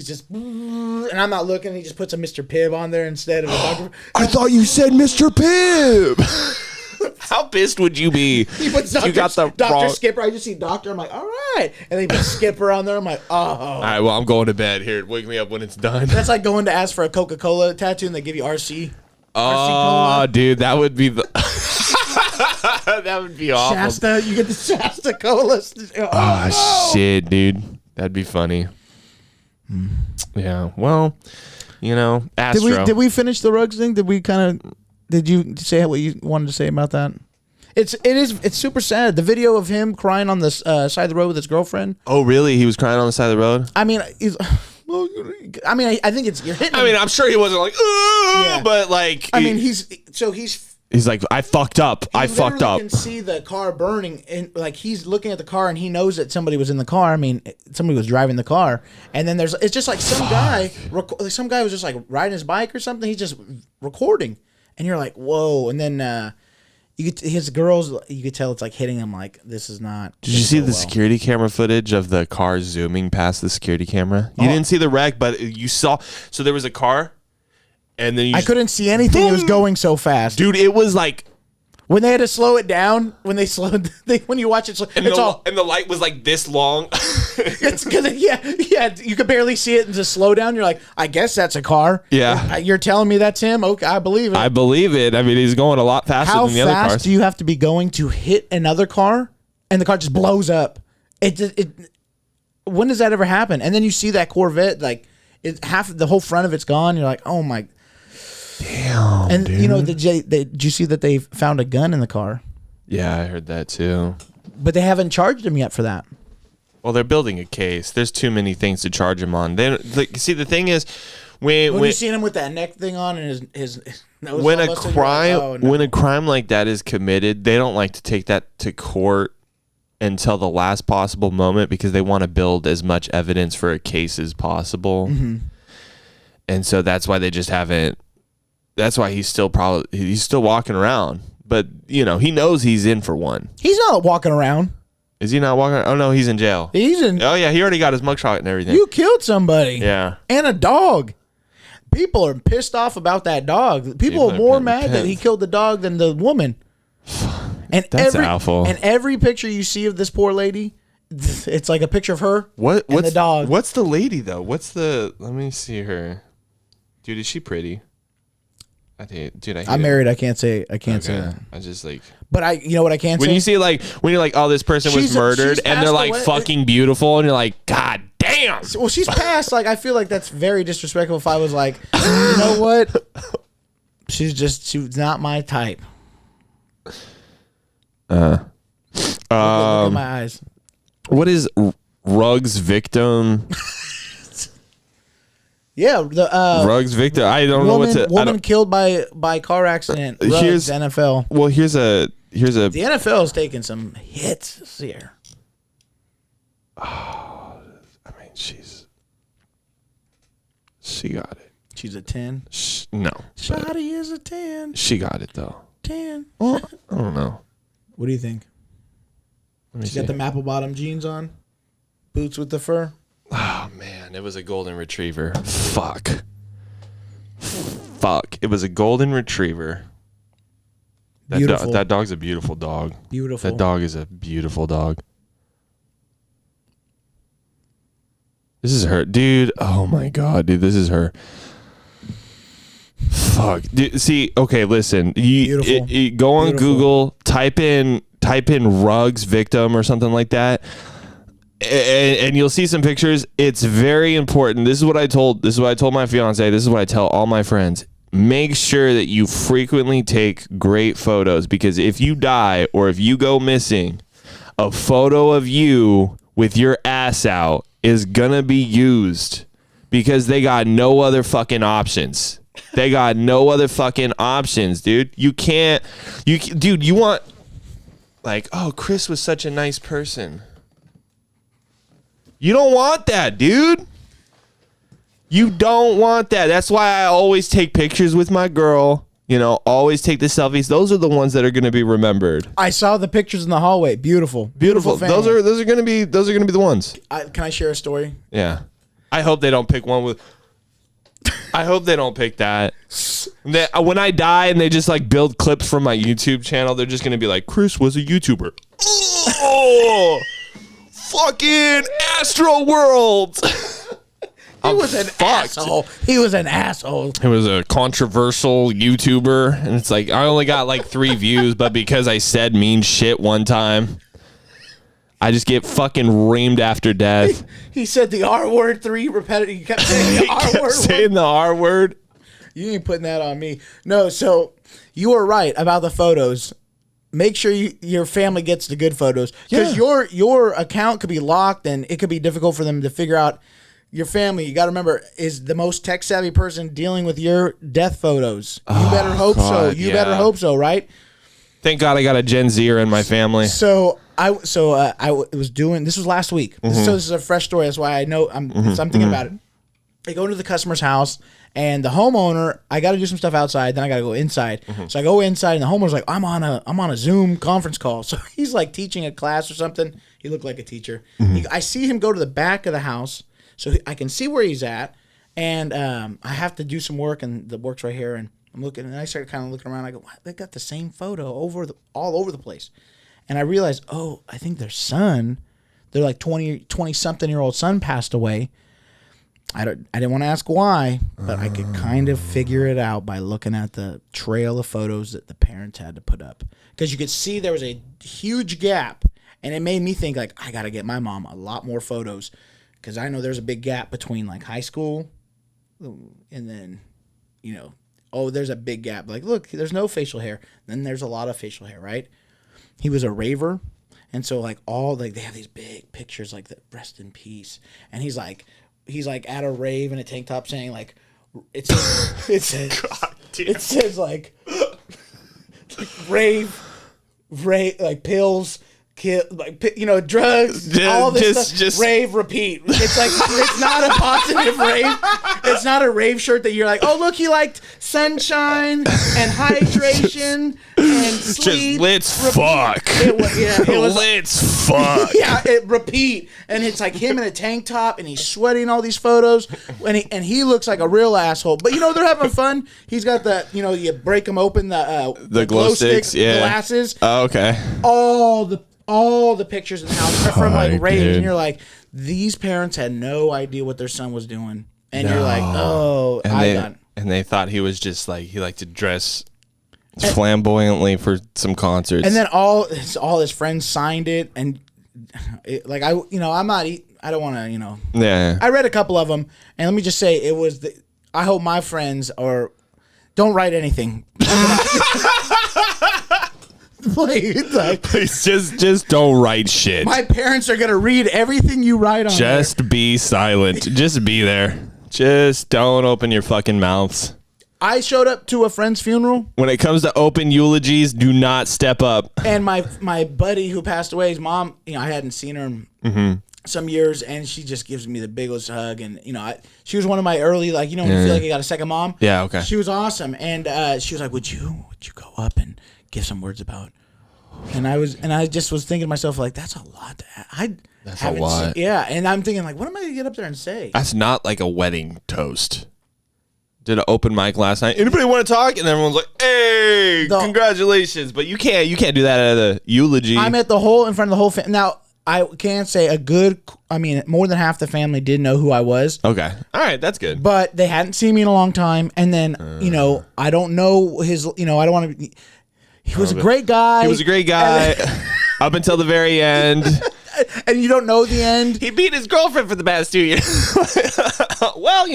just and I'm not looking, he just puts a Mr. Pibb on there instead of a Dr. I thought you said Mr. Pibb. How pissed would you be? He puts Dr. Skipper. I just see Doctor. I'm like, all right. And they put Skipper on there. I'm like, oh. All right, well, I'm going to bed. Here, wake me up when it's done. That's like going to ask for a Coca-Cola tattoo and they give you RC. Oh, dude, that would be that would be awful. Shasta, you get the Shasta Cola. Oh, no. Shit, dude. That'd be funny. Yeah, well, you know, Astro. Did we finish the Ruggs thing? Did you say what you wanted to say about that? It's super sad. The video of him crying on the side of the road with his girlfriend. Oh, really? He was crying on the side of the road? I mean, I think you're hitting him. I mean, I'm sure he wasn't like, yeah. But like, I mean, he's like, I fucked up. I fucked up. You can see the car burning, and like he's looking at the car, and he knows that somebody was in the car. I mean, somebody was driving the car, and then it's just like some guy was just like riding his bike or something. He's just recording, and you're like, whoa. And then his girls, you could tell it's like hitting him. Like, this is not. Did you see the security camera footage of the car zooming past the security camera? You didn't see the wreck, but you saw. So there was a car. And then I couldn't see anything. Boom. It was going so fast, dude. It was like when they had to slow it down. When you watch it, and the light was like this long. It's because you could barely see it in the slow down. You're like, I guess that's a car. Yeah, you're telling me that's him. Okay, I believe it. I believe it. I mean, he's going a lot faster than the other cars. How fast do you have to be going to hit another car, and the car just blows up? When does that ever happen? And then you see that Corvette, like the whole front of it's gone. You're like, oh my. Damn, and dude. You know, did you see that they found a gun in the car? Yeah, I heard that too. But they haven't charged him yet for that. Well, they're building a case. There's too many things to charge him on. See, the thing is, when you seen him with that neck thing on and his nose when a crime like that is committed, they don't like to take that to court until the last possible moment because they want to build as much evidence for a case as possible. Mm-hmm. And so that's why they just haven't. That's why he's still walking around. But, you know, he knows he's in for one. He's not walking around. Is he not walking around? Oh, no, he's in jail. Oh, yeah, he already got his mugshot and everything. You killed somebody. Yeah. And a dog. People are pissed off about that dog. People are more mad that he killed the dog than the woman. And that's awful. And every picture you see of this poor lady, it's like a picture of her and the dog. What's the lady, though? Let me see her. Dude, is she pretty? I'm married. I can't say that. I just like. But you know what I can't say? When you see when you're like, oh, this person was murdered, and they're like fucking beautiful, and you're like, God damn. Well, she's passed. Like, I feel like that's very disrespectful. If I was like, you know what? She's not my type. Look at my eyes. What is Ruggs victim? Yeah, the Ruggs victim. I don't know what woman killed by car accident. Ruggs, NFL. Well, here's a. The NFL is taking some hits this year. Oh, I mean, she got it. She's a 10. No, Shotty is a 10. She got it though. 10. Well, I don't know. What do you think? She got the maple bottom jeans on, boots with the fur. Oh man, it was a golden retriever. Fuck. It was a golden retriever. That dog's a beautiful dog. Beautiful. That dog is a beautiful dog. This is her, dude. Oh my god, dude, this is her. Fuck. Dude, see, okay, listen. You go on Google, type in Ruggs victim or something like that. And you'll see some pictures. It's very important. This is what I told my fiance. This is what I tell all my friends. Make sure that you frequently take great photos, because if you die or if you go missing, a photo of you with your ass out is gonna be used, because they got no other fucking options. They got no other fucking options, dude. You want, like, oh, Chris was such a nice person. You don't want that, dude. You don't want that. That's why I always take pictures with my girl. You know, always take the selfies. Those are the ones that are going to be remembered. I saw the pictures in the hallway. Beautiful. Those are going to be the ones. Can I share a story? Yeah. I hope they don't pick one with. I hope they don't pick that. When I die and they just like build clips from my YouTube channel, they're just going to be like, Chris was a YouTuber. Oh, fucking Astroworld. He was an asshole. He was an asshole. It was a controversial YouTuber, and it's like I only got like 3 views, but because I said mean shit one time, I just get fuking reamed after death. He said the R word 3 repetitive. He kept saying the R word. Saying the R word. You ain't putting that on me. No, so you were right about the photos. Make sure your family gets the good photos, because your account could be locked and it could be difficult for them to figure out. Your family, you got to remember, is the most tech savvy person dealing with your death photos. You better hope so. You better hope so, right? Thank God I got a Gen Zer in my family. So I was doing, this was last week. So this is a fresh story. That's why I know I'm thinking about it. I go into the customer's house, and the homeowner, I got to do some stuff outside, then I got to go inside. So I go inside, and the homeowner's like, I'm on a Zoom conference call. So he's like teaching a class or something. He looked like a teacher. I see him go to the back of the house, so I can see where he's at, and I have to do some work, and the work's right here, and I'm looking, and I started kind of looking around. I go, what? They got the same photo all over the place. And I realized, I think their son, their like 20-something-year-old son passed away. I didn't want to ask why, but I could kind of figure it out by looking at the trail of photos that the parents had to put up. Because you could see there was a huge gap, and it made me think, like, I got to get my mom a lot more photos, because I know there's a big gap between, like, high school and then, there's a big gap. Like, look, there's no facial hair. Then there's a lot of facial hair, right? He was a raver, and so, like, they have these big pictures, like, the rest in peace. And he's like at a rave in a tank top saying, like, it says like rave, like pills, kill, like, drugs, all this stuff. Rave, repeat. It's like, it's not a positive rave. It's not a rave shirt that you're like, oh, look, he liked sunshine and hydration and sleep. Just let's fuck. Let's fuck. Yeah, repeat. And it's like him in a tank top, and he's sweating all these photos, and he looks like a real asshole. But they're having fun. He's got the, you break them open, the glow sticks, glasses. Oh, okay. All the pictures in the house are from like rave, and you're like, these parents had no idea what their son was doing, and you're like, and they thought he was just like, he liked to dress flamboyantly for some concerts, and then all his friends signed it, and I don't want to, yeah. I read a couple of them, and let me just say, I hope my friends don't write anything. Please just don't write shit. My parents are gonna read everything you write on Just there. be silent. Just be there. Just don't open your fucking mouths. I showed up to a friend's funeral. When it comes to open eulogies, do not step up. And my buddy who passed away, his mom, I hadn't seen her in some years, and she just gives me the biggest hug. And she was one of my early, when you feel like you got a second mom. Yeah, okay. She was awesome, and she was like, "Would you go up and give some words about?" And I just was thinking to myself, like, that's a lot. That's a lot. And I'm thinking, like, what am I gonna get up there and say? That's not like a wedding toast. Did an open mic last night. Anybody want to talk? And everyone's like, "Hey, congratulations!" But you can't do that at a eulogy. I'm at in front of the whole family. Now, I can't say more than half the family did know who I was. Okay, all right, that's good. But they hadn't seen me in a long time, and then I don't know his. I don't want to. He was a great guy. He was a great guy up until the very end. And you don't know the end. He beat his girlfriend for the past 2 years. Well,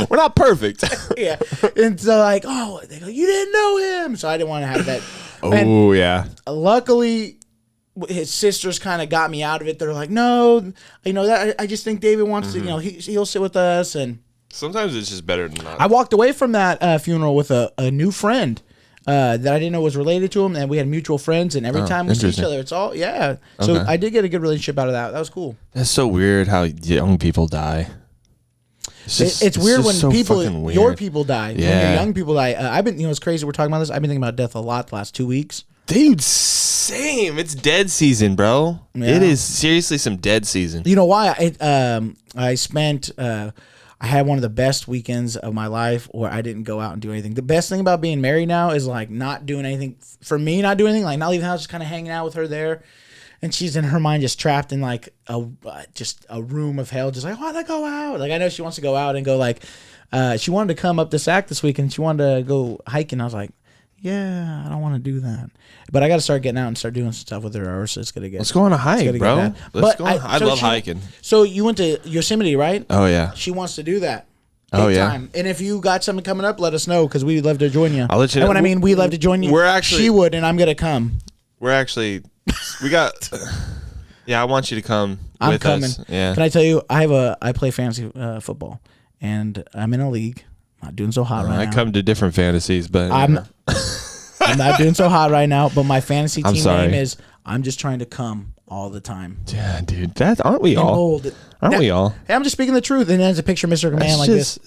we're not perfect. Yeah. And so they go, you didn't know him. So I didn't want to have that. Oh, yeah. Luckily, his sisters kind of got me out of it. They're like, no, I just think David wants to, he'll sit with us. And sometimes it's just better than not. I walked away from that funeral with a new friend. That I didn't know was related to him, and we had mutual friends, and every time we see each other, it's all, yeah. So I did get a good relationship out of that. That was cool. That's so weird how young people die. It's weird when so people, your people die, yeah. when your young people die. I've been, it's crazy we're talking about this. I've been thinking about death a lot the last 2 weeks. Dude, same. It's dead season, bro. Yeah. It is seriously some dead season. You know why? I had one of the best weekends of my life where I didn't go out and do anything. The best thing about being married now is like not doing anything. For me, not doing anything, like not leaving the house, just kind of hanging out with her there. And she's in her mind just trapped in like a room of hell, just like, I want to go out. Like I know she wants to go out and go she wanted to come up to Sac this week and she wanted to go hiking. I was like, yeah, I don't want to do that. But I got to start getting out and start doing stuff with her, or else it's gonna get. Let's go on a hike, bro. Let's go. I love she, hiking. So you went to Yosemite, right? Oh yeah. She wants to do that. Oh Big yeah. time. And if you got something coming up, let us know because we'd love to join you. I'll let you know. know. And when I mean we'd love to join you, she would, and I'm gonna come. We got. Yeah, I want you to come. I'm coming. Us. Yeah. Can I tell you? I play fantasy football, and I'm in a league. Not doing so hot right now. I come to different fantasies, but I'm not doing so hot right now. But my fantasy I'm team sorry. name is I'm just trying to come all the time. Yeah, dude. Aren't we And all? old. Aren't we all? Hey, I'm just speaking the truth. And then there's a picture of Mr. Man like this.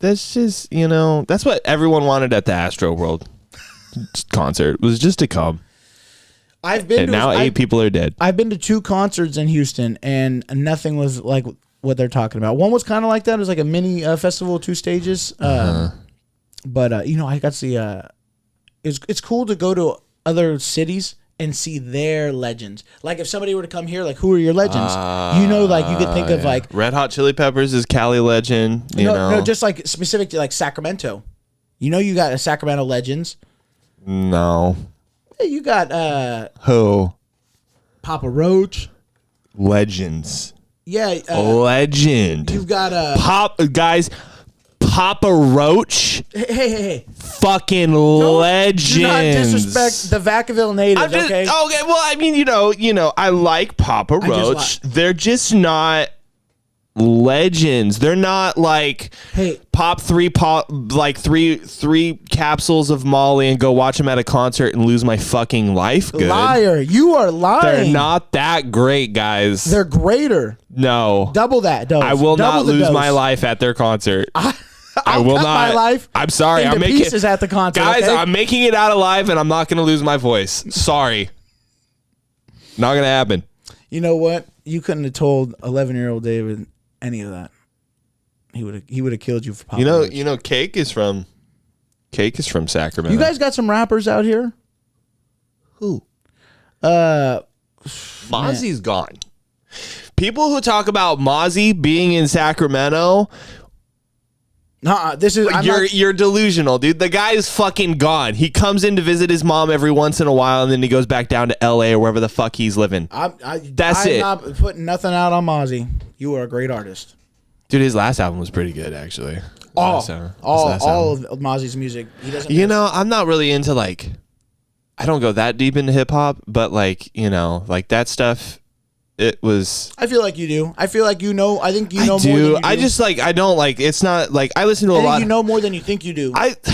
That's just, that's what everyone wanted at the Astroworld concert, was just to come. I've been And to now 8 people are dead. I've been to 2 concerts in Houston, and nothing was like what they're talking about. One was kind of like that. It was like a mini festival, 2 stages. But I got to see. It's cool to go to other cities and see their legends. Like if somebody were to come here, like who are your legends? Like you could think of like Red Hot Chili Peppers is Cali legend. No, just like specific to like Sacramento. You got a Sacramento legends. No. Hey, you got Who? Papa Roach. Legends. Yeah. Legend. You've got Papa Roach. Hey. Fucking legends. Do not disrespect the Vacaville natives, okay? Okay. Well, I mean, I like Papa Roach. They're just not legends. They're not like pop three capsules of Molly and go watch them at a concert and lose my fucking life. Good. Liar. You are lying. They're not that great, guys. They're greater. No. Double that dose. I will Double not the lose dose. my life at their concert. I will cut not. My life I'm sorry. into I'm making pieces at the concert. Guys, okay? I'm making it out alive, and I'm not going to lose my voice. Sorry. Not going to happen. You know what? You couldn't have told 11-year-old David any of that. He would have killed you for Papa Roach. Cake is from Sacramento. You guys got some rappers out here? Who? Mozzie's gone. People who talk about Mozzie being in Sacramento, you're delusional, dude. The guy is fucking gone. He comes in to visit his mom every once in a while, and then he goes back down to L.A. or wherever the fuck he's living. I'm it. not putting nothing out on Mozzie. You are a great artist. Dude, his last album was pretty good, actually. All of Mozzie's music. He doesn't. I'm not really into I don't go that deep into hip hop, but that stuff. It was. I feel like you do. I feel like I think you know more than you do. I just I don't it's not I listen to a lot. You know more than you think you do. I do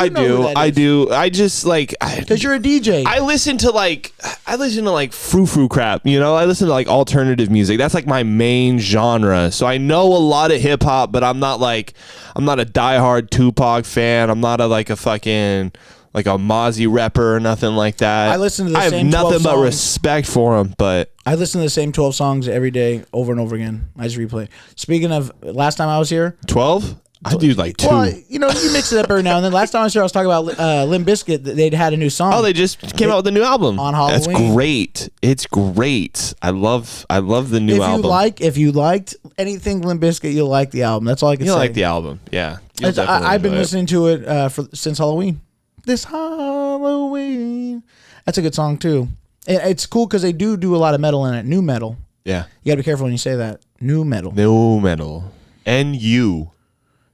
know who that is. I do. I just because you're a DJ. I listen to frou-frou crap. I listen to alternative music. That's my main genre. So I know a lot of hip hop, but I'm not a diehard Tupac fan. I'm not a fucking a Mozzie rapper or nothing like that. I listen to the same 12 I have nothing but songs. respect for him, but I listen to the same 12 songs every day over and over again. I just replay. Speaking of last time I was here, 12? I do 2. Well, you mix it up every now and then. Last time I was here, I was talking about Limp Bizkit. They'd had a new song. Oh, they just came out with a new album on Halloween. That's great. It's great. I love the new album. If you liked anything Limp Bizkit, you'll like the album. That's all I can say. You'll like the album, yeah. I've been listening to it since Halloween. This Halloween. That's a good song too. It's cool because they do a lot of metal in it. New metal. Yeah. You gotta be careful when you say that. New metal. New metal. NU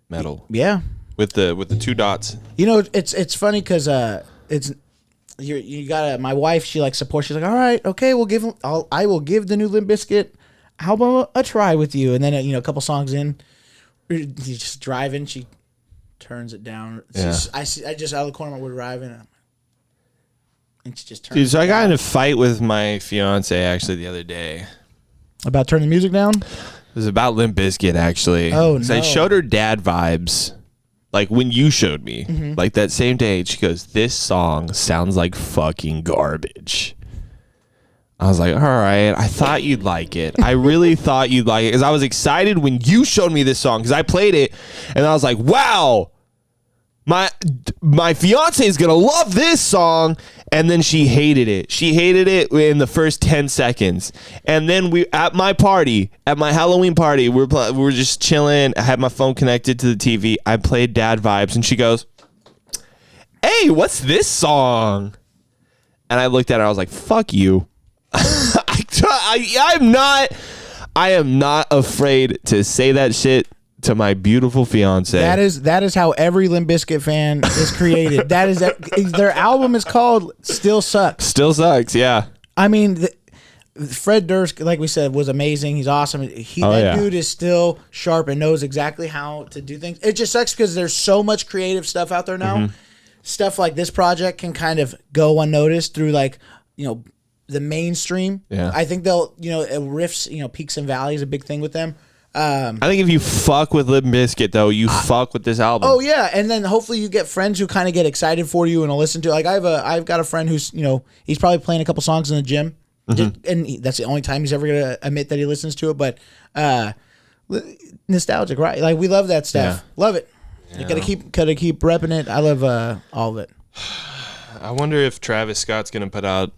metal. Yeah. With the 2 dots. It's funny because you gotta. My wife, she supports. She's like, all right, okay, I will give the new Limp Bizkit album a try with you. And then a couple songs in, you're just driving. She turns it down. Yeah. I just out of the corner we're driving, and she just turns. Dude, so I got in a fight with my fiance actually the other day. About turning the music down? It was about Limp Bizkit actually. Oh no! I showed her Dad Vibes, when you showed me, that same day. She goes, "This song sounds like fucking garbage." I was like, all right, I thought you'd like it. I really thought you'd like it because I was excited when you showed me this song because I played it and I was like, wow, my fiance is going to love this song. And then she hated it. She hated it in the first 10 seconds. And then at my Halloween party, we were just chilling. I had my phone connected to the TV. I played Dad Vibes and she goes, hey, what's this song? And I looked at it, I was like, fuck you. I am not afraid to say that shit to my beautiful fiance. That is how every Limp Bizkit fan is created. Their album is called Still Sucks. Still Sucks, yeah. I mean, Fred Durst, like we said, was amazing. He's awesome. That dude is still sharp and knows exactly how to do things. It just sucks because there's so much creative stuff out there now. Stuff like this project can kind of go unnoticed through the mainstream. Yeah. I think they'll, riffs, peaks and valleys, a big thing with them. I think if you fuck with Limp Bizkit, though, you fuck with this album. Oh yeah, and then hopefully you get friends who kind of get excited for you and will listen to it. Like I've got a friend who's he's probably playing a couple songs in the gym, and that's the only time he's ever gonna admit that he listens to it. But nostalgic, right? Like we love that stuff, love it. Yeah. You gotta keep repping it. I love all of it. I wonder if Travis Scott's gonna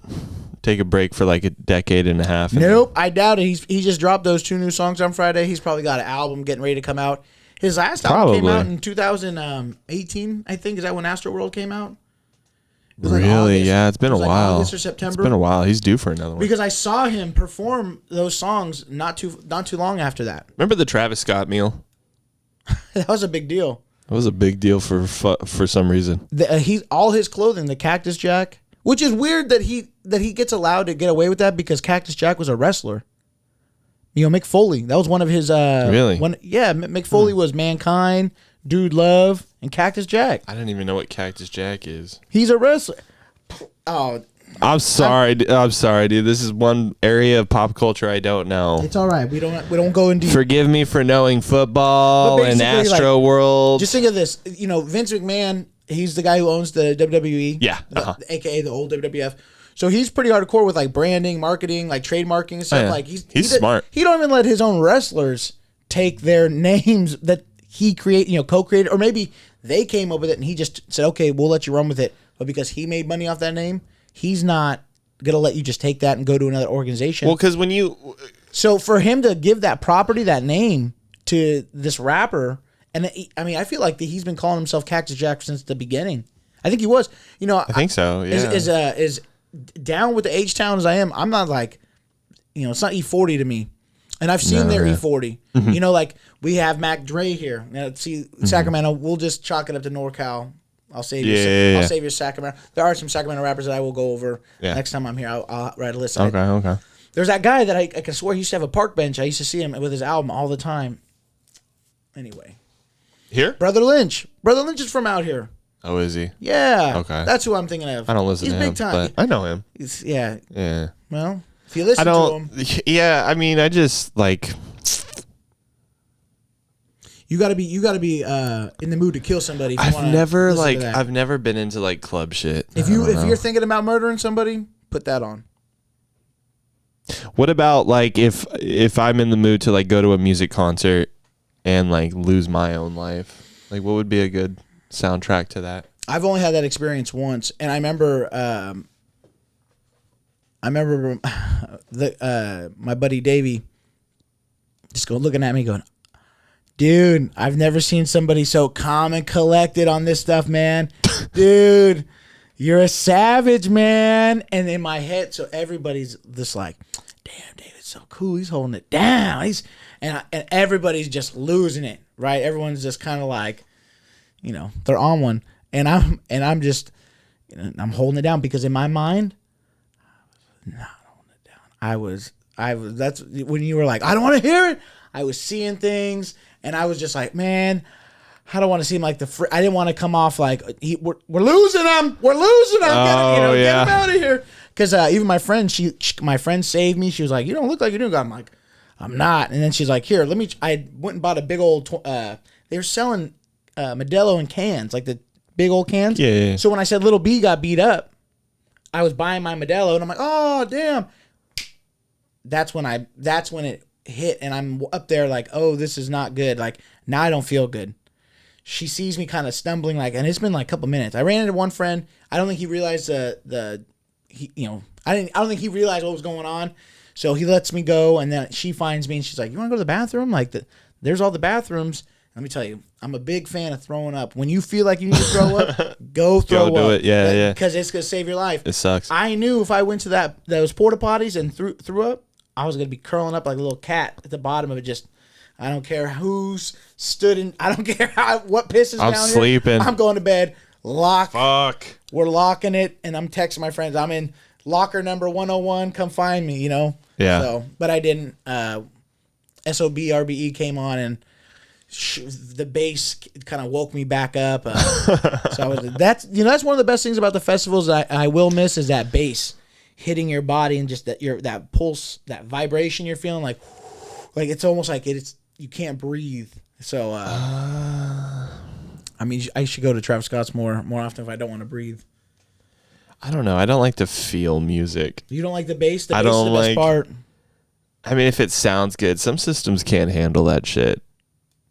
take a break for like a decade and a half. Nope, I doubt it. He just dropped those 2 new songs on Friday. He's probably got an album getting ready to come out. His last album came out in 2018, I think. Is that when Astroworld came out? Really? Yeah, it's been a while. August or September. It's been a while. He's due for another one. Because I saw him perform those songs not too long after that. Remember the Travis Scott meal? That was a big deal. It was a big deal for some reason. All his clothing, the Cactus Jack. Which is weird that he gets allowed to get away with that because Cactus Jack was a wrestler. Mick Foley, that was one of his. Really? Mick Foley was Mankind, Dude Love, and Cactus Jack. I didn't even know what Cactus Jack is. He's a wrestler. Oh, I'm sorry, dude. This is one area of pop culture I don't know. It's all right. We don't go in deep. Forgive me for knowing football and Astroworld. Just think of this. Vince McMahon. He's the guy who owns the WWE. Yeah. AKA the old WWF. So he's pretty hardcore with like branding, marketing, like trademarking and stuff. Oh, yeah. Like he's smart. He don't even let his own wrestlers take their names that he co-created, or maybe they came up with it and he just said, okay, we'll let you run with it. But because he made money off that name, he's not gonna let you just take that and go to another organization. Well, because so for him to give that property, that name to this rapper. And I feel like he's been calling himself Cactus Jack since the beginning. I think he was. I think so. Yeah. Is down with the H-Town as I am. I'm not like, it's not E40 to me. And I've seen their E40. Mm-hmm. Like we have Mac Dre here. Now, Sacramento. We'll just chalk it up to NorCal. I'll save you. I'll save your Sacramento. There are some Sacramento rappers that I will go over next time I'm here. I'll write a list. Okay. There's that guy that I can swear he used to have a park bench. I used to see him with his album all the time. Anyway. Here? Brother Lynch. Brother Lynch is from out here. Oh, is he? Yeah. Okay. That's who I'm thinking of. I don't listen to him. He's big time. But I know him. Yeah. Well, if you listen to him. Yeah, I mean, I just like. You gotta be in the mood to kill somebody. If I've never been into like club shit. If you're thinking about murdering somebody, put that on. What about like if I'm in the mood to like go to a music concert and like lose my own life? Like what would be a good soundtrack to that? I've only had that experience once, and I remember my buddy Davey just looking at me going, dude, I've never seen somebody so calm and collected on this stuff, man. Dude, you're a savage, man. And in my head, so everybody's just like, damn, David's so cool. He's holding it down. And everybody's just losing it, right? Everyone's just kind of like, they're on one. And I'm just, I'm holding it down because in my mind, I'm not holding it down. I was, that's when you were like, I don't want to hear it. I was seeing things. And I was just like, man, I don't want to seem like I didn't want to come off like we're losing them. We're losing them. Get them out of here. Because even my friend, my friend saved me. She was like, you don't look like you're doing good. I'm like, I'm not. And then she's like, here, I went and bought a big old. They were selling Modelo in cans, like the big old cans. Yeah. So when I said Little B got beat up, I was buying my Modelo, and I'm like, oh damn. That's when it hit, and I'm up there like, oh, this is not good. Like now I don't feel good. She sees me kind of stumbling, and it's been like a couple minutes. I ran into one friend. I don't think he realized I don't think he realized what was going on. So he lets me go, and then she finds me, and she's like, you want to go to the bathroom? Like there's all the bathrooms. Let me tell you, I'm a big fan of throwing up. When you feel like you need to throw up, go throw up. Go do it. Yeah. Because it's going to save your life. It sucks. I knew if I went to those porta potties and threw up, I was going to be curling up like a little cat at the bottom of it. Just, I don't care who's stood in. I don't care what pisses down here. I'm sleeping. I'm going to bed. Fuck. We're locking it, and I'm texting my friends. I'm in locker number 101. Come find me, Yeah. So, but I didn't. SOB RBE came on, and the bass kind of woke me back up. So that's one of the best things about the festivals that I will miss is that bass hitting your body and just that pulse, that vibration you're feeling like it's almost like you can't breathe. So I mean, I should go to Travis Scott's more often if I don't want to breathe. I don't know. I don't like to feel music. You don't like the bass? The bass is the best part. I mean, if it sounds good, some systems can't handle that shit.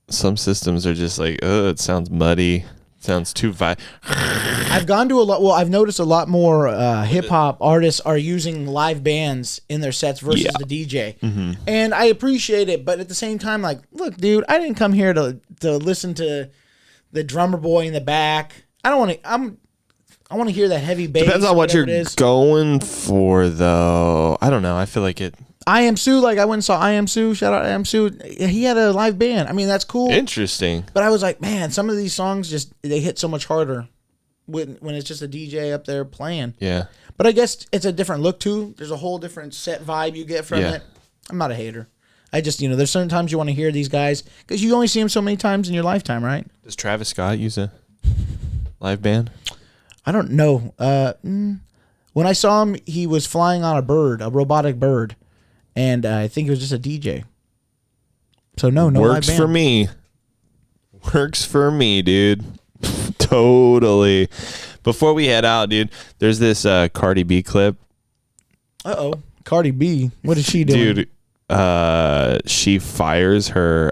Some systems are just like, oh, it sounds muddy. It sounds too I've gone to a lot. Well, I've noticed a lot more hip hop artists are using live bands in their sets versus the DJ, and I appreciate it. But at the same time, like, look, dude, I didn't come here to listen to the drummer boy in the back. I don't want to. I want to hear that heavy bass. Depends on what you're going for, though. I don't know. I feel like it. I Am Sue, like I went and saw I Am Sue. Shout out I Am Sue. He had a live band. I mean, that's cool. Interesting. But I was like, man, some of these songs they hit so much harder when it's just a DJ up there playing. Yeah. But I guess it's a different look too. There's a whole different set vibe you get from it. I'm not a hater. I just, there's certain times you want to hear these guys because you only see them so many times in your lifetime, right? Does Travis Scott use a live band? I don't know. When I saw him, he was flying on a robotic bird. And I think it was just a DJ. So no Works live band. for me. Works for me, dude. Totally. Before we head out, dude, there's this Cardi B clip. Cardi B. What is she doing? Dude, she fires her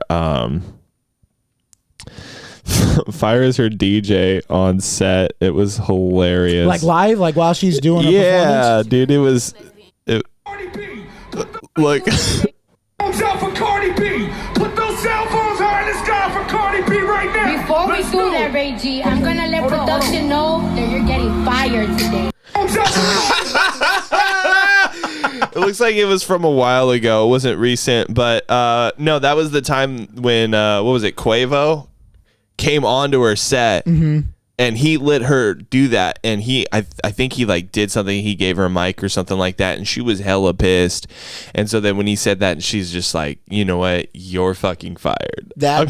DJ on set. It was hilarious. Like live? Like while she's doing her performance? Dude, it was Cardi B. like Phones out for Cardi B. Put those cell phones high in the sky for Cardi B right now. Before we do that, Ray G, I'm gonna let production know that you're getting fired today. It looks like it was from a while ago. It wasn't recent, but no, that was the time when what was it, Quavo came onto her set. And he let her do that, and I think he like did something. He gave her a mic or something like that, and she was hella pissed. And so then when he said that, she's just like, you know what, you're fucking fired. I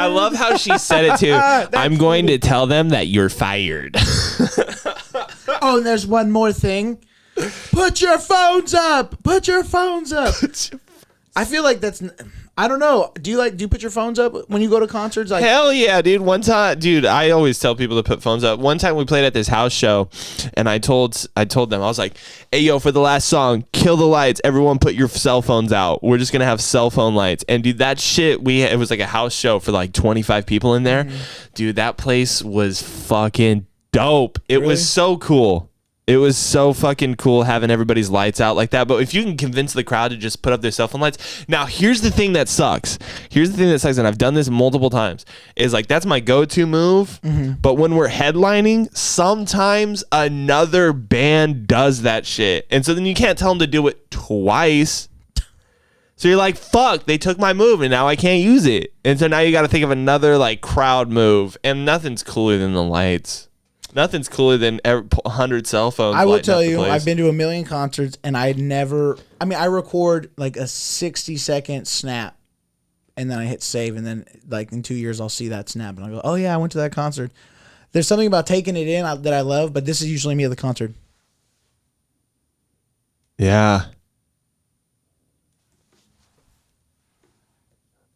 love how she said it too. I'm going to tell them that you're fired. Oh, and there's one more thing. Put your phones up. Put your phones up. I feel like that's. I don't know. Do you put your phones up when you go to concerts? Like, hell yeah, dude. One time, dude, I always tell people to put phones up. One time we played at this house show, and I told them, I was like, hey, yo, for the last song, kill the lights. Everyone put your cell phones out. We're just going to have cell phone lights. And dude, that shit, it was like a house show for like 25 people in there. Dude, that place was fucking dope. It was so cool. It was so fucking cool having everybody's lights out like that. But if you can convince the crowd to just put up their cell phone lights. Now, here's the thing that sucks. And I've done this multiple times, is like that's my go-to move. But when we're headlining, sometimes another band does that shit. And so then you can't tell them to do it twice. So you're like, fuck, they took my move and now I can't use it. And so now you got to think of another like crowd move. And nothing's cooler than the lights. Nothing's cooler than 100 cell phones. I will tell you, I've been to a million concerts, and I record like a 60-second snap, and then I hit save, and then like in 2 years I'll see that snap, and I'll go, oh yeah, I went to that concert. There's something about taking it in that I love, but this is usually me at the concert. Yeah.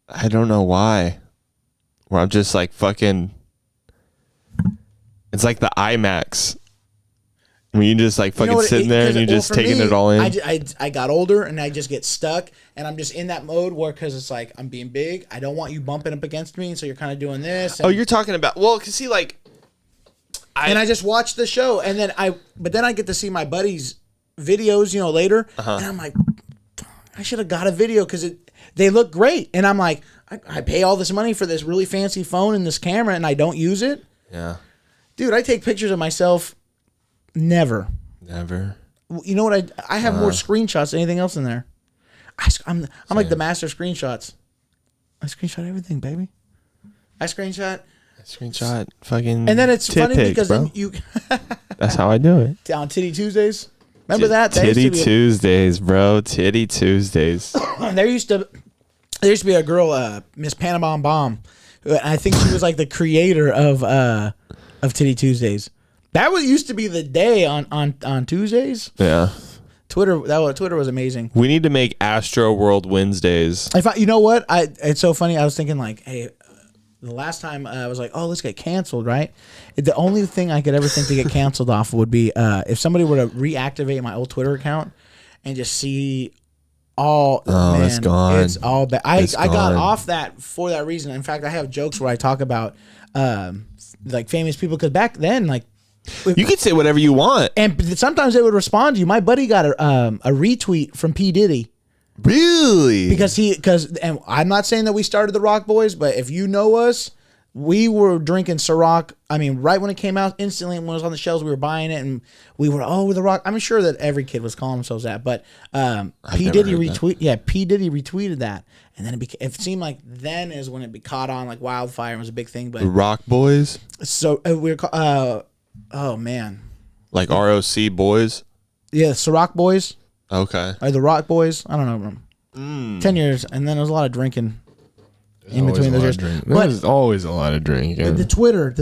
I don't know why. Where I'm just like fucking... It's like the IMAX. When you just like fucking sitting there and you're just taking it all in. I got older and I just get stuck and I'm just in that mode where, because it's like I'm being big. I don't want you bumping up against me. And so you're kind of doing this. Oh, you're talking about, well, because see, like. I just watch the show but then I get to see my buddies' videos, later. And I'm like, I should have got a video because they look great. And I'm like, I pay all this money for this really fancy phone and this camera, and I don't use it. Yeah. Dude, I take pictures of myself. Never. You know what? I have more screenshots than anything else in there. I'm like the master of screenshots. I screenshot everything, baby. I screenshot fucking. And then it's funny pics, because bro. then you That's how I do it. on Titty Tuesdays. Remember that? Titty Tuesdays, bro. Titty Tuesdays. There used to be a girl, Miss Panama Bomb. I think she was like the creator of Titty Tuesdays. That used to be the day on Tuesdays. Yeah. Twitter was amazing. We need to make Astroworld Wednesdays. You know what? It's so funny. I was thinking like, hey, the last time I was like, oh, let's get canceled, right? The only thing I could ever think to get canceled off would be if somebody were to reactivate my old Twitter account and just see all. Man, it's gone. It's all bad. I got off that for that reason. In fact, I have jokes where I talk about like famous people because back then, like. You could say whatever you want. And sometimes they would respond to you. My buddy got a retweet from P. Diddy. Really? And I'm not saying that we started the Rock Boys, but if you know us, we were drinking Ciroc. I mean, right when it came out, instantly when it was on the shelves, we were buying it, and we were we're the Rock. I'm sure that every kid was calling themselves that, but P. Diddy retweeted that, and then it seemed like then is when it caught on like wildfire and was a big thing. But the Rock Boys. So we're oh man, like ROC Boys. Yeah, Ciroc Boys. Okay. Or the Rock Boys. I don't know. 10 years, and then there was a lot of drinking in between those years. There's always a lot of drinking. The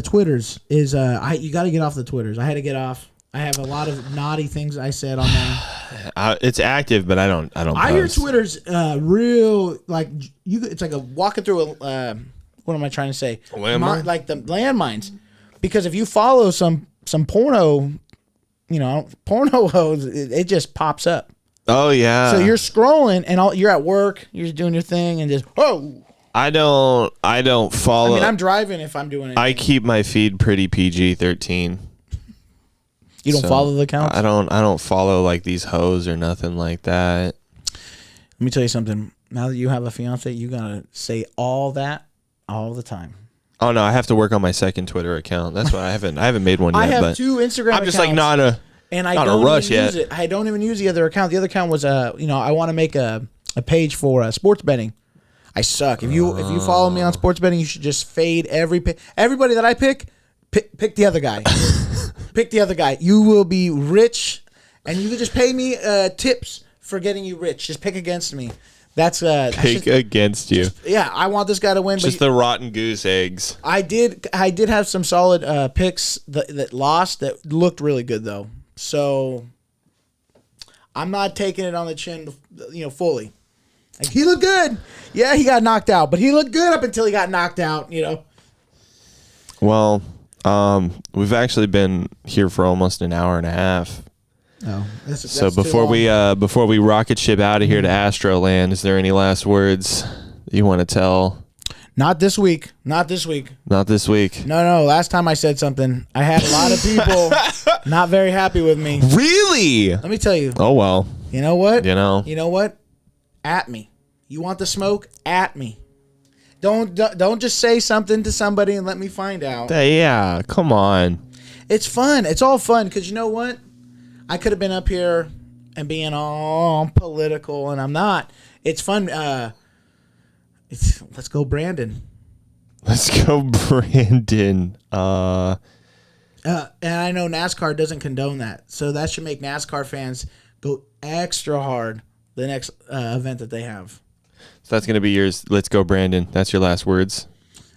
Twitters is you got to get off the Twitters. I had to get off. I have a lot of naughty things I said on there. It's active, but I don't. I hear Twitter's real like it's like a walking through a what am I trying to say? Like the landmines, because if you follow some porno, porno hoes, it just pops up. Oh yeah. So you're scrolling and you're at work, you're just doing your thing, and just I don't follow. I mean, I'm driving if I'm doing it. I keep my feed pretty PG-13. You don't follow the accounts? I don't follow like these hoes or nothing like that. Let me tell you something. Now that you have a fiance, you gotta say all that all the time. Oh no, I have to work on my second Twitter account. That's why I haven't made one yet. I have but 2 Instagram accounts. I'm just like not a rush yet. Use it. I don't even use the other account. The other account was I want to make a page for sports betting. I suck. If you follow me on sports betting, you should just fade everybody that I pick the other guy. Pick the other guy. You will be rich, and you can just pay me tips for getting you rich. Just pick against me. That's against you. Yeah, I want this guy to win. Just the rotten goose eggs. I did have some solid picks that lost that looked really good though. So I'm not taking it on the chin, fully. Like, he looked good. Yeah, he got knocked out, but he looked good up until he got knocked out. Well, we've actually been here for almost an hour and a half. Oh, that's so before we rocket ship out of here to Astroland, is there any last words that you want to tell? Not this week. Not this week. No. Last time I said something, I had a lot of people not very happy with me. Really? Let me tell you. Oh well. You know what? You know what? At me. You want the smoke? At me. Don't just say something to somebody and let me find out. Yeah, come on. It's fun. It's all fun because you know what? I could have been up here and being all political, and I'm not. It's fun. Let's go, Brandon. Let's go, Brandon. And I know NASCAR doesn't condone that, so that should make NASCAR fans go extra hard the next event that they have. So that's gonna be yours. Let's go, Brandon. That's your last words.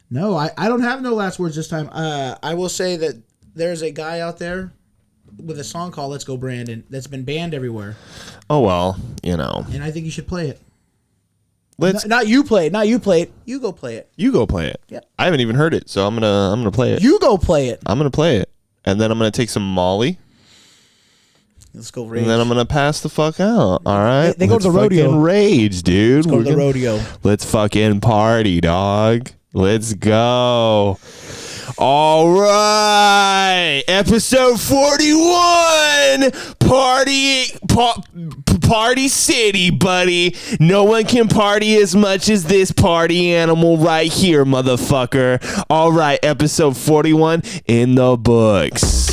No, I don't have no last words this time. I will say that there's a guy out there with a song called "Let's Go, Brandon" that's been banned everywhere. Oh well, And I think you should play it. Let's not you play it. Not you play it. You go play it. You go play it. Yeah. I haven't even heard it, so I'm gonna play it. You go play it. I'm gonna play it, and then I'm gonna take some Molly. Let's go rage. And then I'm gonna pass the fuck out. All right. They go to the rodeo. Rage, dude. Let's go to the rodeo. Let's fucking party, dog. Let's go. All right, episode 41, Party City, buddy. No one can party as much as this party animal right here, motherfucker. All right, episode 41 in the books.